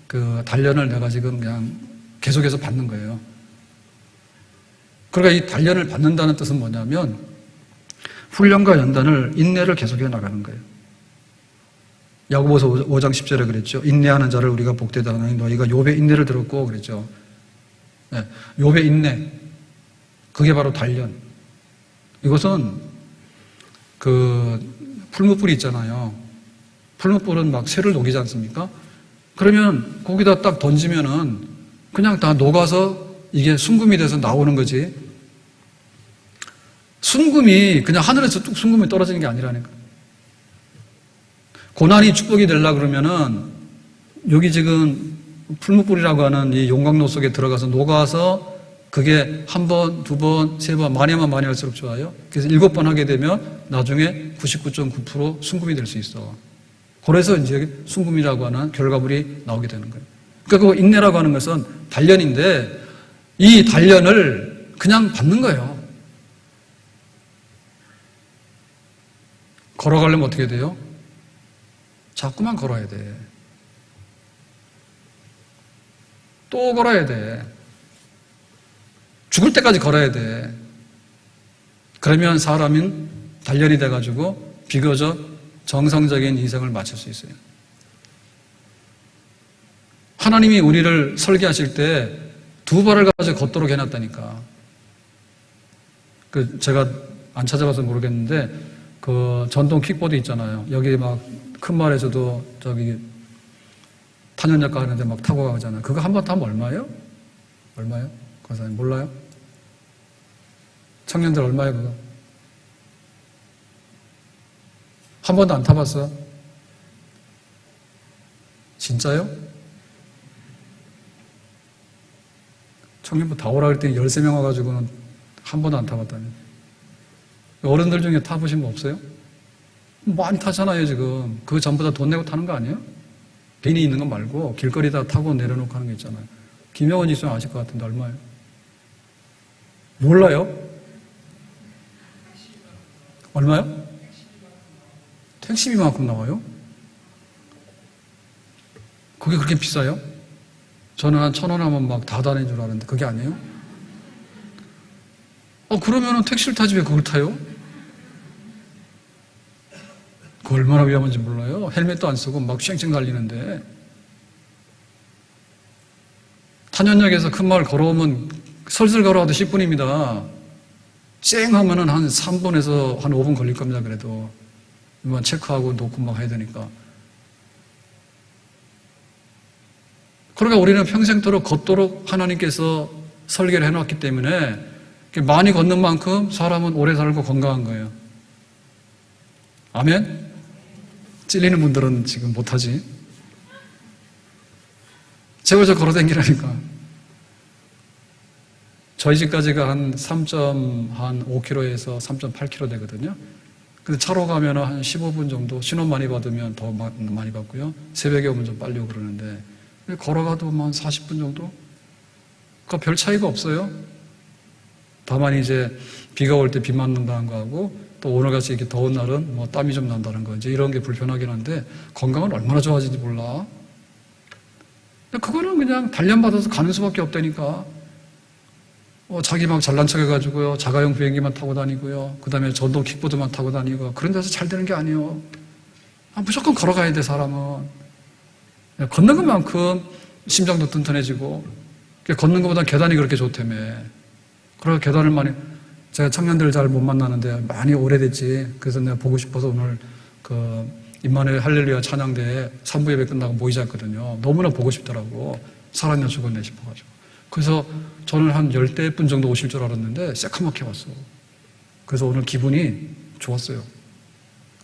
그 단련을 내가 지금 그냥 계속해서 받는 거예요. 그러니까 이 단련을 받는다는 뜻은 뭐냐면 훈련과 연단을 인내를 계속해 나가는 거예요. 야고보서 5장 10절에 그랬죠. 인내하는 자를 우리가 복되다 하나니 너희가 욥의 인내를 들었고 그랬죠. 네, 욥의 인내, 그게 바로 단련. 이것은 그 풀무불이 있잖아요. 풀무불은 막 쇠를 녹이지 않습니까? 그러면 거기다 딱 던지면은 그냥 다 녹아서 이게 순금이 돼서 나오는 거지. 순금이 그냥 하늘에서 뚝 순금이 떨어지는 게 아니라니까. 고난이 축복이 되려고 그러면은 여기 지금 풀무불이라고 하는 이 용광로 속에 들어가서 녹아서 그게 한 번, 두 번, 세 번, 많이 하면 많이 할수록 좋아요. 그래서 7번 하게 되면 나중에 99.9% 순금이 될 수 있어. 그래서 이제 순금이라고 하는 결과물이 나오게 되는 거예요. 그러니까 그 인내라고 하는 것은 단련인데 이 단련을 그냥 받는 거예요. 걸어가려면 어떻게 돼요? 자꾸만 걸어야 돼. 또 걸어야 돼. 죽을 때까지 걸어야 돼. 그러면 사람은 단련이 돼가지고 비교적 정상적인 인생을 마칠 수 있어요. 하나님이 우리를 설계하실 때 두 발을 가지고 걷도록 해놨다니까. 제가 안 찾아봐서 모르겠는데 그 전동 킥보드 있잖아요. 여기 막 큰 말에서도 저기 탄현역가 하는데 막 타고 가잖아요. 그거 한 번 타면 얼마예요? 얼마예요? 권사님 몰라요? 청년들 얼마예요 그거? 한 번도 안 타봤어요? 진짜요? 청년부 다 오라 그랬더니 13명 와가지고는 한 번도 안 타봤다니. 어른들 중에 타보신 거 없어요? 많이 타잖아요 지금. 그거 전부 다 돈 내고 타는 거 아니에요? 괜히 있는 거 말고 길거리다 타고 내려놓고 하는 거 있잖아요. 김영원 있으면 아실 것 같은데 얼마예요? 몰라요? 얼마요? 택시비만큼 나와요? 그게 그렇게 비싸요? 저는 한 1,000원 하면 막 다 다닌 줄 알았는데 그게 아니에요? 그러면은 택시를 타지 왜 그걸 타요? 그 얼마나 위험한지 몰라요. 헬멧도 안 쓰고 막 쌩쌩 달리는데. 탄현역에서 큰 마을 걸어오면 설슬 걸어와도 10분입니다. 쨍 하면은 한 3분에서 한 5분 걸릴 겁니다. 그래도 체크하고 놓고 막 해야 되니까. 그러니까 우리는 평생토록 걷도록 하나님께서 설계를 해놨기 때문에 많이 걷는 만큼 사람은 오래 살고 건강한 거예요. 아멘? 찔리는 분들은 지금 못하지. 제발 저 걸어다니라니까. 저희 집까지가 한 3.5km에서 3.8km 되거든요. 근데 차로 가면 한 15분 정도, 신호 많이 받으면 더 많이 받고요. 새벽에 오면 좀 빨리 오고 그러는데, 걸어가도 한 40분 정도? 그러니까 별 차이가 없어요. 다만 이제 비가 올 때 비 맞는다는 거하고, 또 오늘같이 이렇게 더운 날은 뭐 땀이 좀 난다는 거, 이제 이런 게 불편하긴 한데, 건강은 얼마나 좋아지는지 몰라. 그거는 그냥 단련받아서 가는 수밖에 없다니까. 자기 막 잘난 척 해가지고요. 자가용 비행기만 타고 다니고요. 그 다음에 전동 킥보드만 타고 다니고. 그런 데서 잘 되는 게 아니에요. 무조건 걸어가야 돼, 사람은. 걷는 것만큼 심장도 튼튼해지고. 걷는 것보다 계단이 그렇게 좋다며. 그래서 계단을 많이, 제가 청년들 잘 못 만나는데 많이 오래됐지. 그래서 내가 보고 싶어서 오늘 임마누엘 할렐루야 찬양대에 3부 예배 끝나고 모이자 했거든요. 너무나 보고 싶더라고. 살았냐 죽었냐 싶어가지고. 그래서 저는 한 10대 분 정도 오실 줄 알았는데 새카맣게 왔어. 그래서 오늘 기분이 좋았어요.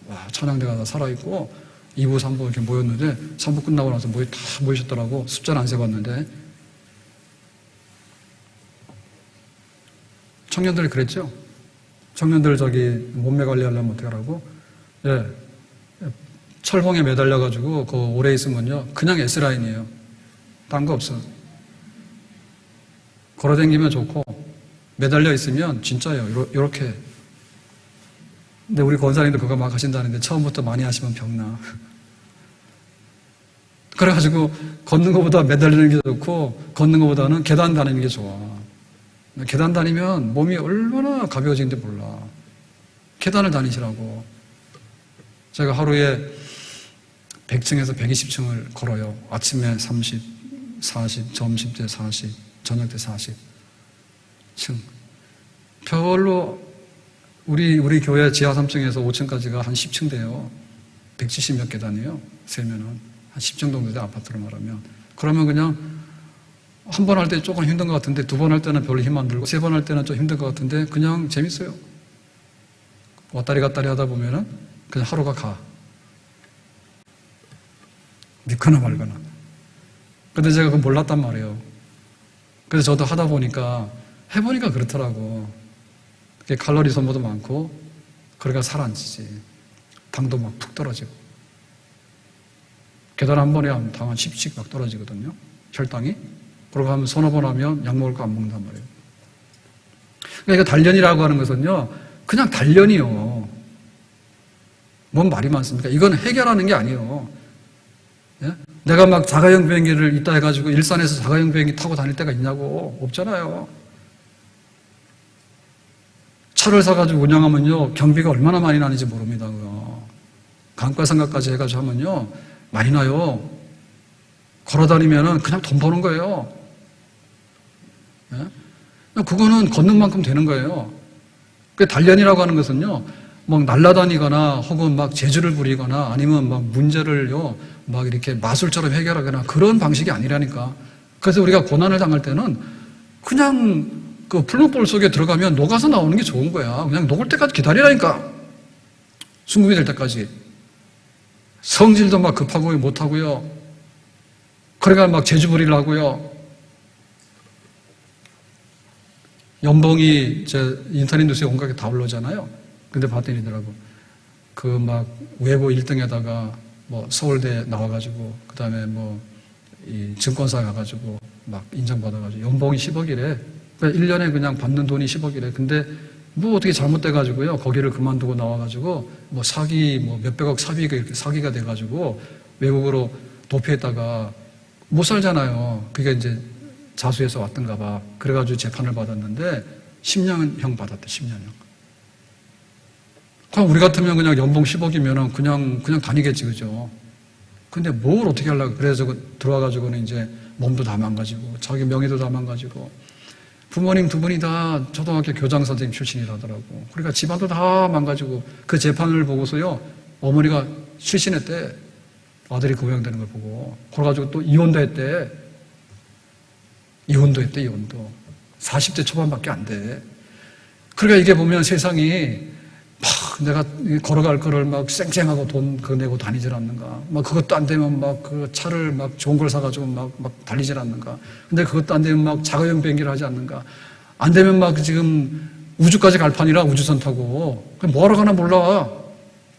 와, 찬양대가 다 살아있고 2부, 3부 이렇게 모였는데 3부 끝나고 나서 다 모이셨더라고. 숫자는 안 세봤는데. 청년들 그랬죠? 청년들 몸매 관리하려면 어떻게 하라고? 예. 철봉에 매달려가지고 오래 있으면요. 그냥 S라인이에요. 딴 거 없어. 걸어다니면 좋고 매달려 있으면 진짜예요. 이렇게. 근데 우리 권사님도 그거 막 하신다는데 처음부터 많이 하시면 병나. 그래가지고 걷는 것보다 매달리는 게 좋고 걷는 것보다는 계단 다니는 게 좋아. 계단 다니면 몸이 얼마나 가벼워지는지 몰라. 계단을 다니시라고. 제가 하루에 100층에서 120층을 걸어요. 아침에 30, 40, 점심 때 40, 저녁 때 40층. 별로 우리 교회 지하 3층에서 5층까지가 한 10층 돼요. 170몇 계단이에요. 세면은 한 10층 정도 돼, 아파트로 말하면. 그러면 그냥 한 번 할 때 조금 힘든 것 같은데 두 번 할 때는 별로 힘 안 들고 세 번 할 때는 좀 힘든 것 같은데 그냥 재밌어요. 왔다리 갔다리 하다 보면은 그냥 하루가 가. 믿거나 말거나. 근데 제가 그거 몰랐단 말이에요. 그래서 저도 하다 보니까 해보니까 그렇더라고. 칼로리 소모도 많고 그러니까 살 안 찌지. 당도 막 푹 떨어지고. 계단 한 번에 하면 당 한 10씩 막 떨어지거든요. 혈당이. 그러고 하면 서너 번 하면 약 먹을 거 안 먹는단 말이에요. 그러니까 단련이라고 하는 것은요. 그냥 단련이요. 뭔 말이 많습니까? 이건 해결하는 게 아니에요. 예? 내가 막 자가용 비행기를 있다 해가지고 일산에서 자가용 비행기 타고 다닐 때가 있냐고. 없잖아요. 차를 사가지고 운영하면요. 경비가 얼마나 많이 나는지 모릅니다. 그거. 감가상각까지 해가지고 하면요. 많이 나요. 걸어다니면은 그냥 돈 버는 거예요. 예? 그거는 걷는 만큼 되는 거예요. 그 단련이라고 하는 것은요. 막 날아다니거나 혹은 막 재주를 부리거나 아니면 막 문제를요. 막 이렇게 마술처럼 해결하거나 그런 방식이 아니라니까. 그래서 우리가 고난을 당할 때는 그냥 그 풀무볼 속에 들어가면 녹아서 나오는 게 좋은 거야. 그냥 녹을 때까지 기다리라니까. 순금이 될 때까지. 성질도 막 급하고 못하고요. 그러니까 막 재주 부리려고요. 연봉이 제 인터넷 뉴스에 온갖 게 다 올라오잖아요. 근데 봤더니더라고. 그 막 외고 1등에다가 뭐 서울대 나와가지고 그 다음에 뭐 이 증권사 가가지고 막 인정받아가지고 연봉이 10억이래. 그러니까 1년에 그냥 받는 돈이 10억이래. 근데 뭐 어떻게 잘못돼가지고요. 거기를 그만두고 나와가지고 뭐 사기 뭐 몇백억 사기가 이렇게 사기가 돼가지고 외국으로 도피했다가 못 살잖아요. 그게 이제 자수해서 왔던가 봐. 그래가지고 재판을 받았는데 10년형 받았대. 10년형. 그럼 우리 같으면 그냥 연봉 10억이면은 그냥 다니겠지, 그죠? 근데 뭘 어떻게 하려고. 그래서 들어와가지고는 이제 몸도 다 망가지고, 자기 명예도 다 망가지고, 부모님 두 분이 다 초등학교 교장 선생님 출신이라더라고. 그러니까 집안도 다 망가지고, 그 재판을 보고서요, 어머니가 실신했대. 아들이 구형되는 걸 보고. 그래가지고 또 이혼도 했대. 이혼도. 40대 초반밖에 안 돼. 그러니까 이게 보면 세상이 막 내가 걸어갈 거를 막 쌩쌩하고 돈 그거 내고 다니질 않는가. 막 그것도 안 되면 막 그 차를 막 좋은 걸 사가지고 막 달리질 않는가. 근데 그것도 안 되면 막 자가용 비행기를 하지 않는가. 안 되면 막 지금 우주까지 갈 판이라 우주선 타고. 뭐 하러 가나 몰라.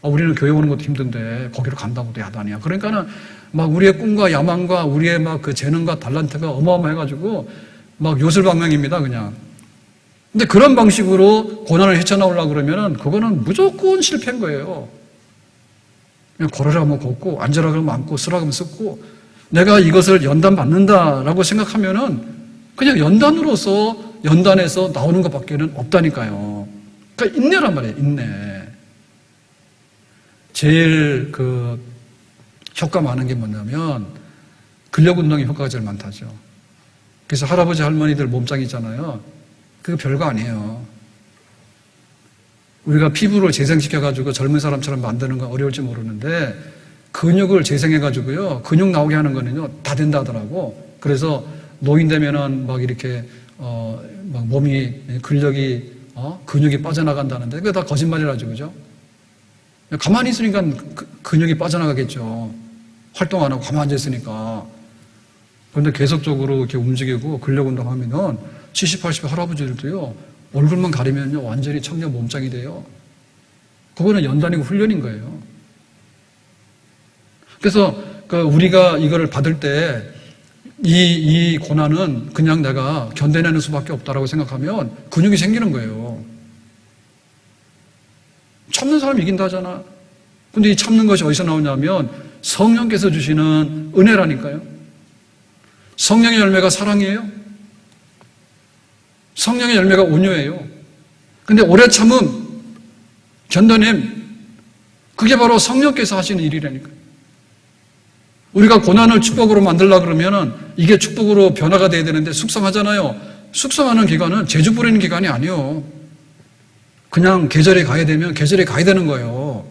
우리는 교회 오는 것도 힘든데 거기로 간다고도 야단이야. 그러니까는 막 우리의 꿈과 야망과 우리의 막 그 재능과 달란트가 어마어마해가지고 막 요술방명입니다, 그냥. 근데 그런 방식으로 고난을 헤쳐나오려고 그러면은 그거는 무조건 실패인 거예요. 그냥 걸으라 하면 걷고, 앉으라 그러면 앉고, 쓰라 그러면 쓰고, 내가 이것을 연단받는다라고 생각하면은 그냥 연단에서 나오는 것밖에는 없다니까요. 그러니까 인내란 말이에요, 인내. 제일 효과 많은 게 뭐냐면 근력 운동의 효과가 제일 많다죠. 그래서 할아버지 할머니들 몸짱 있잖아요. 그거 별거 아니에요. 우리가 피부를 재생시켜가지고 젊은 사람처럼 만드는 건 어려울지 모르는데 근육을 재생해가지고요. 근육 나오게 하는 거는요. 다 된다 하더라고. 그래서 노인 되면은 막 이렇게 막 몸이 근력이 근육이 빠져나간다는데 그게 다 거짓말이라죠. 그죠? 가만히 있으니까 근육이 빠져나가겠죠. 활동 안 하고 가만히 앉아 있으니까. 그런데 계속적으로 이렇게 움직이고 근력 운동하면은 70, 80의 할아버지들도요, 얼굴만 가리면요, 완전히 청년 몸짱이 돼요. 그거는 연단이고 훈련인 거예요. 그래서, 우리가 이거를 받을 때, 이 고난은 그냥 내가 견뎌내는 수밖에 없다라고 생각하면 근육이 생기는 거예요. 참는 사람이 이긴다 하잖아. 근데 이 참는 것이 어디서 나오냐면 성령께서 주시는 은혜라니까요. 성령의 열매가 사랑이에요. 성령의 열매가 온유예요. 근데 오래 참음, 견뎌냄, 그게 바로 성령께서 하시는 일이라니까요. 우리가 고난을 축복으로 만들려고 그러면은 이게 축복으로 변화가 돼야 되는데 숙성하잖아요. 숙성하는 기간은 재주 부리는 기간이 아니에요. 그냥 계절에 가야 되면 계절에 가야 되는 거예요.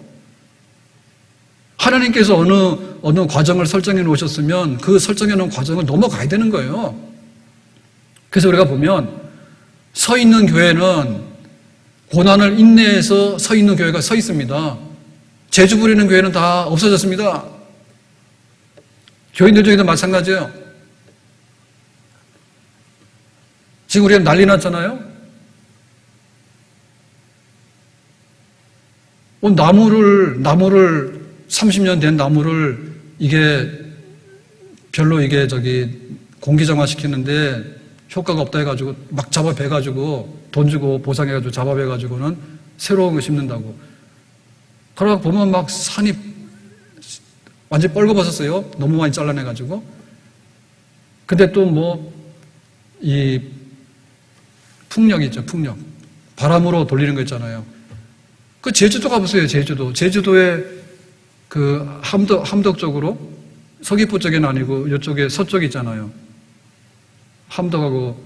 하나님께서 어느 과정을 설정해 놓으셨으면 그 설정해 놓은 과정을 넘어가야 되는 거예요. 그래서 우리가 보면 서 있는 교회는 고난을 인내해서 서 있는 교회가 서 있습니다. 재주 부리는 교회는 다 없어졌습니다. 교인들 중에도 마찬가지예요. 지금 우리가 난리 났잖아요. 나무를 30년 된 나무를 이게 별로 이게 공기정화 시키는데 효과가 없다 해가지고 막 잡아배가지고 돈 주고 보상해가지고 잡아배가지고는 새로운 거 심는다고. 그러다 보면 막 산이 완전히 뻘거벗었어요. 너무 많이 잘라내가지고. 근데 또 이 풍력 있죠, 풍력. 바람으로 돌리는 거 있잖아요. 그 제주도 가보세요, 제주도. 제주도의 함덕 쪽으로, 서귀포 쪽에는 아니고 이쪽에 서쪽에 있잖아요. 함덕하고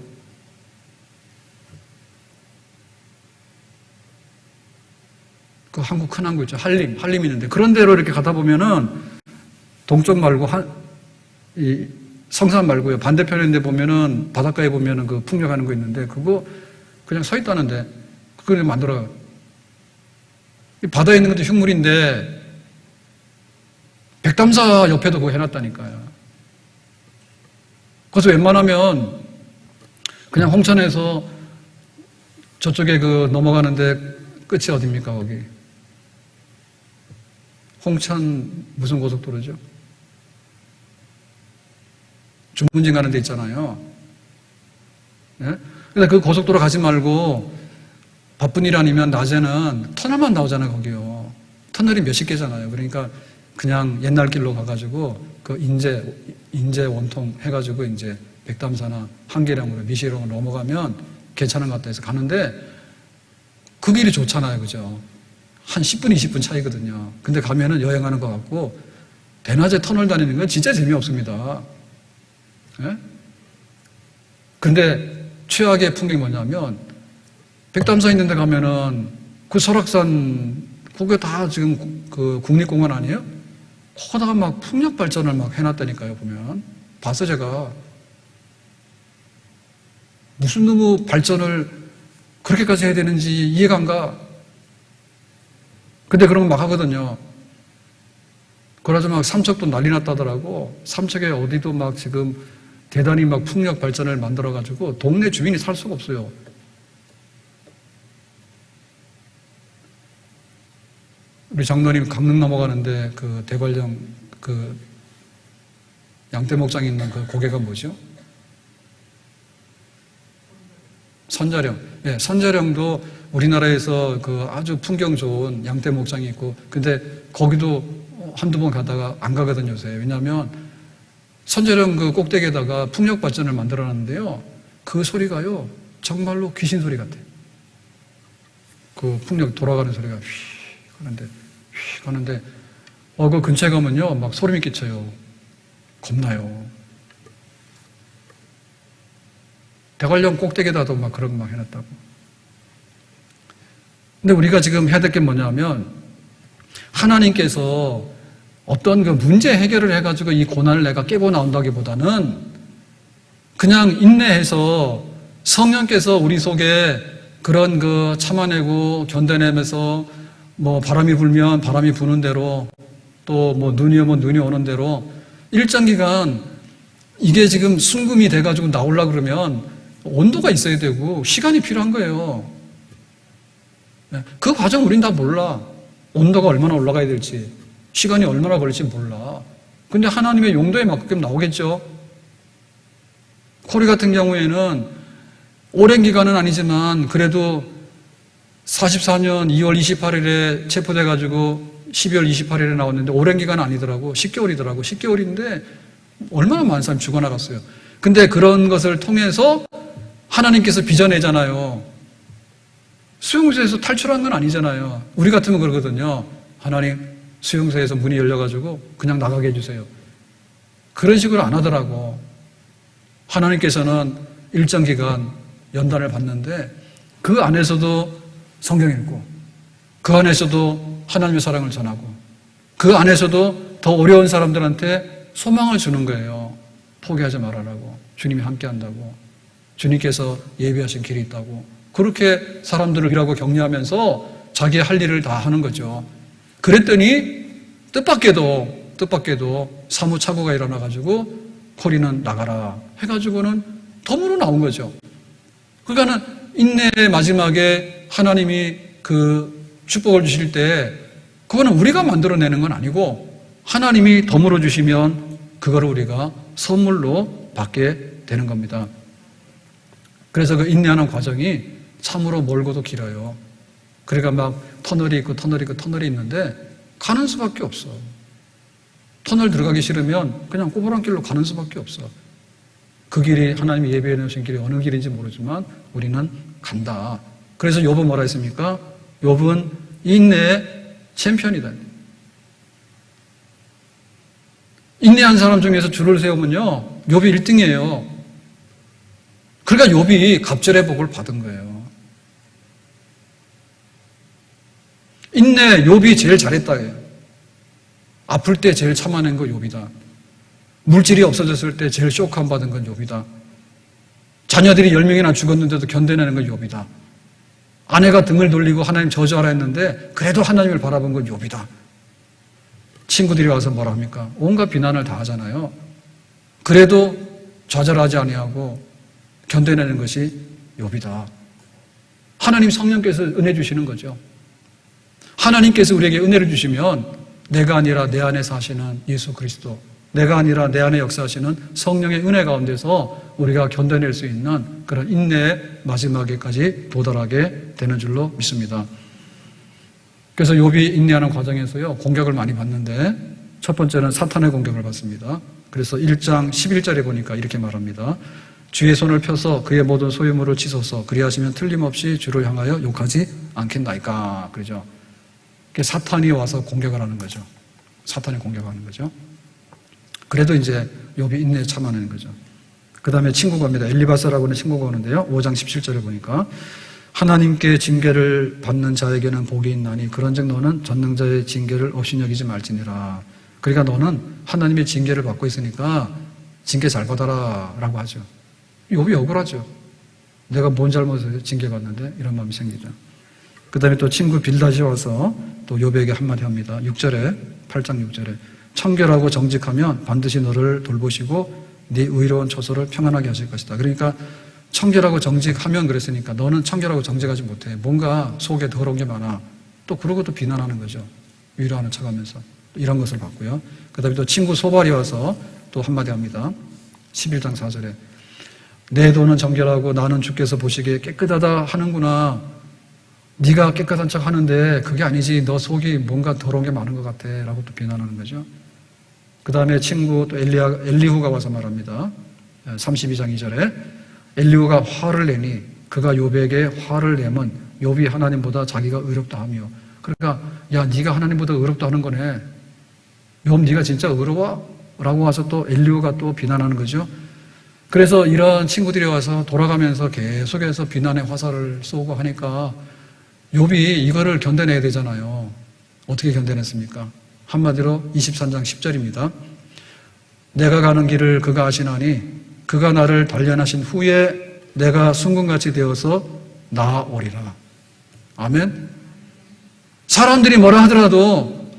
그 한국 큰 항구 있죠. 한림 있는데 그런 데로 이렇게 가다 보면은 동쪽 말고 이 성산 말고요. 반대편에 있는데 보면은 바닷가에 보면은 그 풍력하는 거 있는데 그거 그냥 서 있다는데 그걸 만들어요. 바다에 있는 것도 흉물인데 백담사 옆에도 그거 해놨다니까요. 그래서 웬만하면 그냥 홍천에서 저쪽에 넘어가는데 끝이 어딥니까, 거기? 홍천 무슨 고속도로죠? 중문진 가는 데 있잖아요. 네? 근데 그 고속도로 가지 말고 바쁜 일 아니면 낮에는 터널만 나오잖아요, 거기요. 터널이 몇십 개잖아요. 그러니까 그냥 옛날 길로 가가지고 그 인제 원통 해가지고 이제 백담사나 한계령으로 미시령으로 넘어가면 괜찮은 것 같다 해서 가는데 그 길이 좋잖아요, 그죠? 한 10분, 20분 차이거든요. 근데 가면은 여행하는 것 같고, 대낮에 터널 다니는 건 진짜 재미없습니다. 예? 근데 최악의 풍경이 뭐냐면, 백담사 있는 데 가면은 그 설악산, 그게 다 지금 그 국립공원 아니에요? 거기다가 막 풍력 발전을 막 해놨다니까요, 보면. 봤어, 제가. 무슨 놈의 발전을 그렇게까지 해야 되는지 이해가 안 가. 근데 그런 거 막 하거든요. 그러자 막 삼척도 난리 났다더라고. 삼척에 어디도 막 지금 대단히 막 풍력 발전을 만들어가지고 동네 주민이 살 수가 없어요. 우리 장로님 강릉 넘어가는데 그 대관령 그 양떼목장에 있는 그 고개가 뭐죠? 선자령. 네, 선자령도 우리나라에서 그 아주 풍경 좋은 양떼목장이 있고, 근데 거기도 한두 번 가다가 안 가거든요, 요새. 왜냐하면 선자령 그 꼭대기에다가 풍력 발전을 만들어 놨는데요. 그 소리가요, 정말로 귀신 소리 같아요. 그 풍력 돌아가는 소리가 휘 가는데, 그 근처에 가면요, 막 소름이 끼쳐요. 겁나요. 대관령 꼭대기에다도 막 그런 거 막 해놨다고. 근데 우리가 지금 해야 될 게 뭐냐면, 하나님께서 어떤 그 문제 해결을 해가지고 이 고난을 내가 깨고 나온다기보다는 그냥 인내해서 성령께서 우리 속에 그런 그 참아내고 견뎌내면서 뭐 바람이 불면 바람이 부는 대로 또 뭐 눈이 오면 눈이 오는 대로 일정 기간 이게 지금 순금이 돼가지고 나오려고 그러면 온도가 있어야 되고 시간이 필요한 거예요. 그 과정 우린 다 몰라. 온도가 얼마나 올라가야 될지, 시간이 얼마나 걸릴지 몰라. 근데 하나님의 용도에 맞게끔 나오겠죠. 코리 같은 경우에는 오랜 기간은 아니지만 그래도 44년 2월 28일에 체포돼가지고 12월 28일에 나왔는데 오랜 기간은 아니더라고. 10개월이더라고. 10개월인데 얼마나 많은 사람이 죽어나갔어요. 근데 그런 것을 통해서 하나님께서 빚어내잖아요. 수용소에서 탈출한 건 아니잖아요. 우리 같으면 그러거든요. 하나님, 수용소에서 문이 열려가지고 그냥 나가게 해주세요. 그런 식으로 안 하더라고. 하나님께서는 일정 기간 연단을 받는데 그 안에서도 성경 읽고, 그 안에서도 하나님의 사랑을 전하고, 그 안에서도 더 어려운 사람들한테 소망을 주는 거예요. 포기하지 말아라고. 주님이 함께 한다고. 주님께서 예비하신 길이 있다고. 그렇게 사람들을 일하고 격려하면서 자기의 할 일을 다 하는 거죠. 그랬더니 뜻밖에도 사무착오가 일어나가지고 코리는 나가라 해가지고는 덤으로 나온 거죠. 그러니까는 인내의 마지막에 하나님이 그 축복을 주실 때 그거는 우리가 만들어내는 건 아니고 하나님이 덤으로 주시면 그거를 우리가 선물로 받게 되는 겁니다. 그래서 그 인내하는 과정이 참으로 멀고도 길어요. 그러니까 막 터널이 있고 터널이 있는데 가는 수밖에 없어. 터널 들어가기 싫으면 그냥 꼬부랑길로 가는 수밖에 없어. 그 길이 하나님이 예비해 놓으신 길이 어느 길인지 모르지만 우리는 간다. 그래서 욥은 뭐라 했습니까? 욥은 인내의 챔피언이다. 인내한 사람 중에서 줄을 세우면요, 욥이 1등이에요. 그러니까 욥이 갑절의 복을 받은 거예요. 인내, 욥이 제일 잘했다. 아플 때 제일 참아낸 거 욥이다. 물질이 없어졌을 때 제일 쇼크함 받은 건 욥이다. 자녀들이 10명이나 죽었는데도 견뎌내는 건 욥이다. 아내가 등을 돌리고 하나님 저주하라 했는데 그래도 하나님을 바라본 건 욥이다. 친구들이 와서 뭐라 합니까? 온갖 비난을 다 하잖아요. 그래도 좌절하지 아니하고 견뎌내는 것이 욥이다. 하나님 성령께서 은혜 주시는 거죠. 하나님께서 우리에게 은혜를 주시면 내가 아니라 내 안에 사시는 예수 그리스도, 내가 아니라 내 안에 역사하시는 성령의 은혜 가운데서 우리가 견뎌낼 수 있는 그런 인내의 마지막에까지 도달하게 되는 줄로 믿습니다. 그래서 욥이 인내하는 과정에서요, 공격을 많이 받는데 첫 번째는 사탄의 공격을 받습니다. 그래서 1장 11절에 보니까 이렇게 말합니다. 주의 손을 펴서 그의 모든 소유물을 치소서. 그리하시면 틀림없이 주를 향하여 욕하지 않겠나이까. 그러죠. 사탄이 와서 공격을 하는 거죠. 사탄이 공격하는 거죠. 그래도 이제 욥이 인내에 참아내는 거죠. 그 다음에 친구가 옵니다. 엘리바스라고 하는 친구가 오는데요. 5장 17절에 보니까 하나님께 징계를 받는 자에게는 복이 있나니 그런즉 너는 전능자의 징계를 없이 여기지 말지니라. 그러니까 너는 하나님의 징계를 받고 있으니까 징계 잘 받아라 라고 하죠. 욥이 억울하죠. 내가 뭔 잘못을 징계받는데 이런 마음이 생기죠. 그 다음에 또 친구 빌닷이 와서 또 욥에게 한마디 합니다. 6절에 8장 6절에 청결하고 정직하면 반드시 너를 돌보시고 네 의로운 처소를 평안하게 하실 것이다. 그러니까 청결하고 정직하면 그랬으니까 너는 청결하고 정직하지 못해. 뭔가 속에 더러운 게 많아. 또 그러고 또 비난하는 거죠. 위로하는 척하면서 이런 것을 봤고요. 그 다음에 또 친구 소발이 와서 또 한마디 합니다. 11장 4절에 내 돈은 정결하고 나는 주께서 보시기에 깨끗하다 하는구나. 네가 깨끗한 척 하는데 그게 아니지. 너 속이 뭔가 더러운 게 많은 것 같아 라고 또 비난하는 거죠. 그 다음에 친구 또 엘리후가 와서 말합니다. 32장 2절에 엘리후가 화를 내니 그가 욥에게 화를 내면 욥이 하나님보다 자기가 의롭다 하며. 그러니까 야 네가 하나님보다 의롭다 하는 거네. 욥 네가 진짜 의로워? 라고 와서 또 엘리후가 또 비난하는 거죠. 그래서 이런 친구들이 와서 돌아가면서 계속해서 비난의 화살을 쏘고 하니까 욥이 이거를 견뎌내야 되잖아요. 어떻게 견뎌냈습니까? 한마디로 23장 10절입니다. 내가 가는 길을 그가 아시나니 그가 나를 단련하신 후에 내가 순금같이 되어서 나아오리라. 아멘. 사람들이 뭐라 하더라도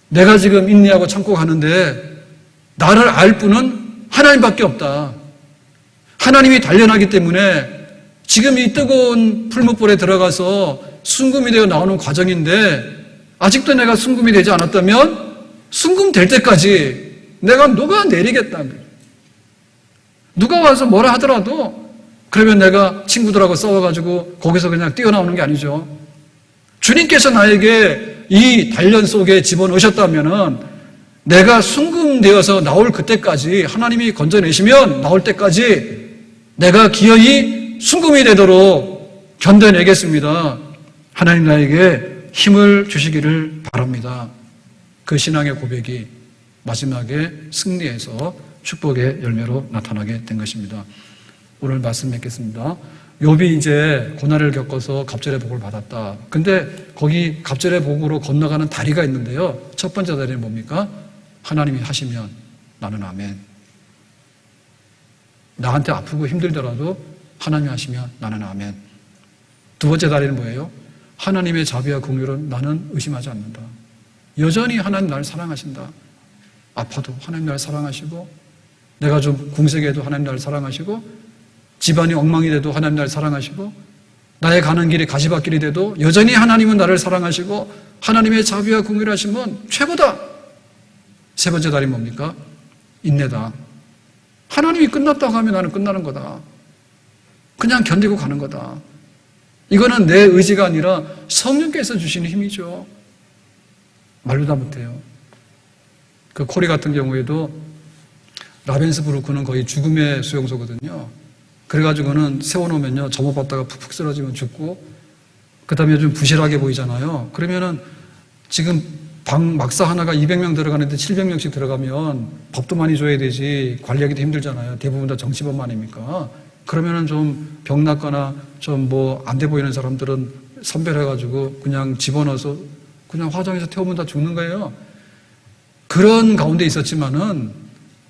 내가 지금 인내하고 참고 가는데 나를 알 분은 하나님밖에 없다. 하나님이 단련하기 때문에 지금 이 뜨거운 풀무불에 들어가서 순금이 되어 나오는 과정인데 아직도 내가 순금이 되지 않았다면 순금 될 때까지 내가 녹아내리겠다. 누가 와서 뭐라 하더라도 그러면 내가 친구들하고 싸워가지고 거기서 그냥 뛰어나오는 게 아니죠. 주님께서 나에게 이 단련 속에 집어넣으셨다면은 내가 순금되어서 나올 그때까지 하나님이 건져내시면 나올 때까지 내가 기어이 순금이 되도록 견뎌내겠습니다. 하나님 나에게 힘을 주시기를 바랍니다. 그 신앙의 고백이 마지막에 승리해서 축복의 열매로 나타나게 된 것입니다. 오늘 말씀 맺겠습니다. 욥이 이제 고난을 겪어서 갑절의 복을 받았다. 근데 거기 갑절의 복으로 건너가는 다리가 있는데요. 첫 번째 다리는 뭡니까? 하나님이 하시면 나는 아멘. 나한테 아프고 힘들더라도 하나님이 하시면 나는 아멘. 두 번째 다리는 뭐예요? 하나님의 자비와 긍휼은 나는 의심하지 않는다. 여전히 하나님 나를 사랑하신다. 아파도 하나님 나를 사랑하시고 내가 좀 궁색해도 하나님 나를 사랑하시고 집안이 엉망이 돼도 하나님 나를 사랑하시고 나의 가는 길이 가시밭길이 돼도 여전히 하나님은 나를 사랑하시고 하나님의 자비와 긍휼하심은 최고다. 세 번째 다리 뭡니까? 인내다. 하나님이 끝났다고 하면 나는 끝나는 거다. 그냥 견디고 가는 거다. 이거는 내 의지가 아니라 성령께서 주시는 힘이죠. 말로 다 못해요. 그 코리 같은 경우에도 라벤스부르크는 거의 죽음의 수용소거든요. 그래가지고는 세워놓으면요, 점호받다가 푹푹 쓰러지면 죽고, 그 다음에 좀 부실하게 보이잖아요. 그러면은 지금 방 막사 하나가 200명 들어가는데 700명씩 들어가면 법도 많이 줘야 되지 관리하기도 힘들잖아요. 대부분 다 정치범 아닙니까? 그러면은 좀 병났거나 좀 뭐 안 돼 보이는 사람들은 선별해가지고 그냥 집어넣어서 그냥 화장해서 태우면 다 죽는 거예요. 그런 가운데 있었지만은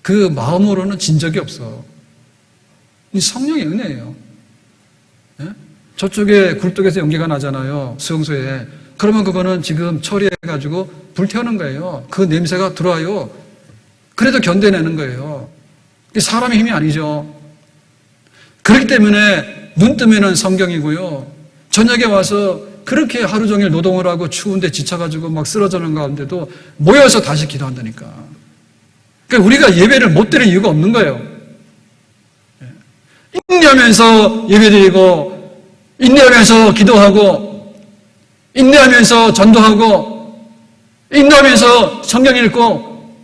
그 마음으로는 진 적이 없어. 이 성령의 은혜예요. 예? 저쪽에 굴뚝에서 연기가 나잖아요. 수용소에. 그러면 그거는 지금 처리해가지고 불태우는 거예요. 그 냄새가 들어와요. 그래도 견뎌내는 거예요. 사람의 힘이 아니죠. 그렇기 때문에 눈 뜨면은 성경이고요. 저녁에 와서 그렇게 하루 종일 노동을 하고 추운데 지쳐가지고 막 쓰러지는 가운데도 모여서 다시 기도한다니까. 그러니까 우리가 예배를 못 드릴 이유가 없는 거예요. 인내하면서 예배드리고, 인내하면서 기도하고, 인내하면서 전도하고, 인내하면서 성경 읽고,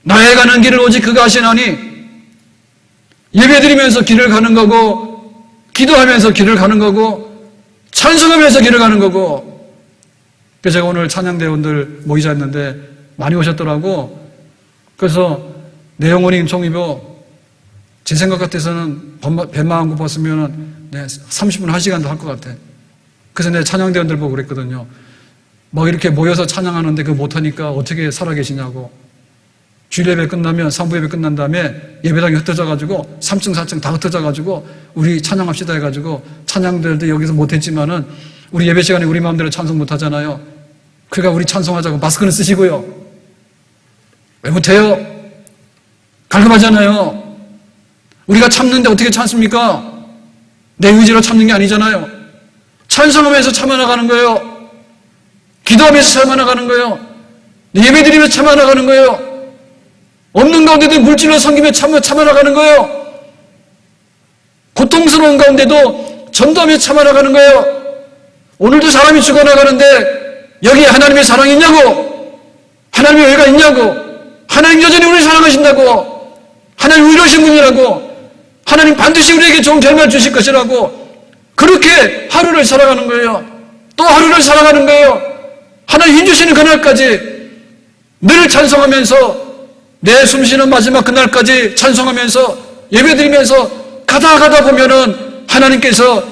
나의 가는 길을 오직 그가 아시나니, 예배드리면서 길을 가는 거고, 기도하면서 길을 가는 거고, 찬송하면서 길을 가는 거고, 그래서 제가 오늘 찬양대원들 모이자 했는데 많이 오셨더라고. 그래서 내영원이 임총이고 제 생각 같아서는 뱀마 한국 봤으면 30분 1시간도 할 것 같아. 그래서 내 찬양대원들 보고 그랬거든요. 뭐 이렇게 모여서 찬양하는데 그거 못하니까 어떻게 살아계시냐고. 주일 예배 끝나면 상부 예배 끝난 다음에 예배당이 흩어져가지고 3층 4층 다 흩어져가지고 우리 찬양합시다 해가지고 찬양들도 여기서 못했지만은 우리 예배 시간에 우리 마음대로 찬송 못하잖아요. 그러니까 우리 찬송하자고 마스크는 쓰시고요. 왜 못해요? 갈급하잖아요. 우리가 참는데 어떻게 참습니까? 내 의지로 참는 게 아니잖아요. 찬송하면서 참아나가는 거예요. 기도하면서 참아나가는 거예요. 예배드리면서 참아나가는 거예요. 없는 가운데도 물질로 섬기며 참아나가는 거예요. 고통스러운 가운데도 전도하며 참아나가는 거예요. 오늘도 사람이 죽어나가는데 여기에 하나님의 사랑이 있냐고, 하나님의 의가 있냐고, 하나님 여전히 우리를 사랑하신다고, 하나님 의로우신 분이라고, 하나님 반드시 우리에게 좋은 결말 주실 것이라고, 그렇게 하루를 살아가는 거예요. 또 하루를 살아가는 거예요. 하나님 힘주시는 그날까지 늘 찬송하면서 내 숨쉬는 마지막 그날까지 찬송하면서 예배드리면서 가다 보면은 하나님께서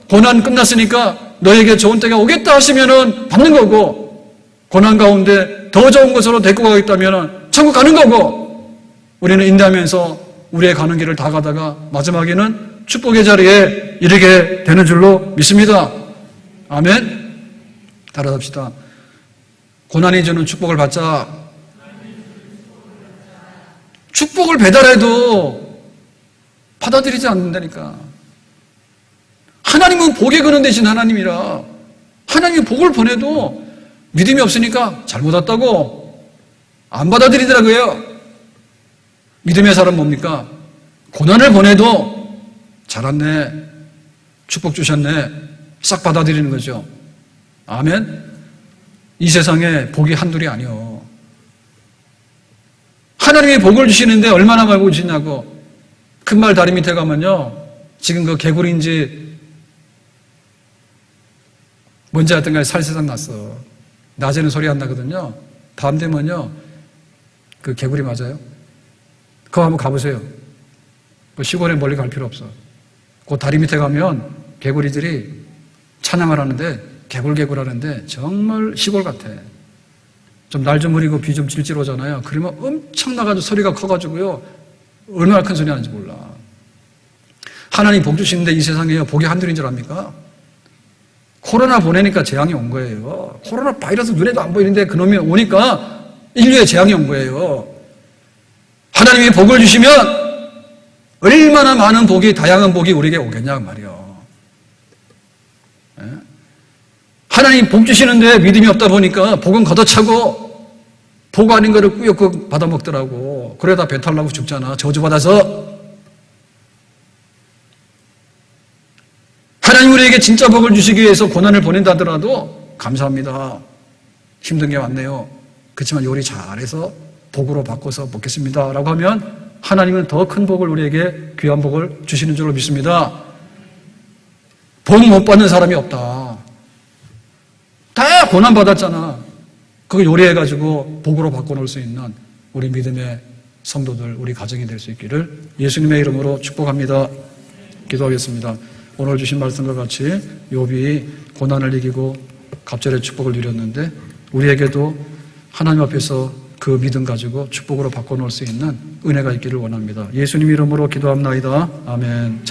고난 끝났으니까 너에게 좋은 때가 오겠다 하시면은 받는 거고, 고난 가운데 더 좋은 곳으로 데리고 가겠다면은 천국 가는 거고, 우리는 인내하면서 우리의 가는 길을 다 가다가 마지막에는 축복의 자리에 이르게 되는 줄로 믿습니다. 아멘. 따라합시다. 고난이 주는 축복을 받자. 축복을 배달해도 받아들이지 않는다니까. 하나님은 복에 거는 대신 하나님이라. 하나님이 복을 보내도 믿음이 없으니까 잘못 왔다고 안 받아들이더라고요. 믿음의 사람 뭡니까? 고난을 보내도 잘 왔네, 축복 주셨네, 싹 받아들이는 거죠. 아멘. 이 세상에 복이 한둘이 아니요. 하나님이 복을 주시는데 얼마나 많이 주시냐고. 큰 말 다리 밑에 가면요, 지금 그 개구리인지 뭔지 하여튼 간에 살세상 났어. 낮에는 소리 안 나거든요. 밤 되면요, 그 개구리 맞아요. 그거 한번 가보세요. 그 시골에 멀리 갈 필요 없어. 그 다리 밑에 가면 개구리들이 찬양을 하는데, 개굴개굴 하는데 정말 시골 같아. 좀 날 좀 흐리고 비 좀 질질 오잖아요. 그러면 엄청 나가지고 소리가 커가지고요, 얼마나 큰 소리 하는지 몰라. 하나님 복 주시는데 이 세상에 복이 한둘인 줄 압니까? 코로나 보내니까 재앙이 온 거예요. 코로나 바이러스 눈에도 안 보이는데 그놈이 오니까 인류의 재앙이 온 거예요. 하나님이 복을 주시면 얼마나 많은 복이, 다양한 복이 우리에게 오겠냐 말이요. 하나님 복 주시는데 믿음이 없다 보니까 복은 걷어차고 복 아닌 거를 꾸역꾸역 받아먹더라고. 그러다 배탈 나고 죽잖아, 저주받아서. 하나님 우리에게 진짜 복을 주시기 위해서 고난을 보낸다 하더라도 감사합니다, 힘든 게 왔네요, 그렇지만 요리 잘해서 복으로 바꿔서 먹겠습니다 라고 하면 하나님은 더 큰 복을, 우리에게 귀한 복을 주시는 줄로 믿습니다. 복 못 받는 사람이 없다. 다 고난 받았잖아. 그거 요리해가지고 복으로 바꿔놓을 수 있는 우리 믿음의 성도들, 우리 가정이 될 수 있기를 예수님의 이름으로 축복합니다. 기도하겠습니다. 오늘 주신 말씀과 같이 욥이 고난을 이기고 갑절의 축복을 누렸는데, 우리에게도 하나님 앞에서 그 믿음 가지고 축복으로 바꿔놓을 수 있는 은혜가 있기를 원합니다. 예수님 이름으로 기도합나이다. 아멘.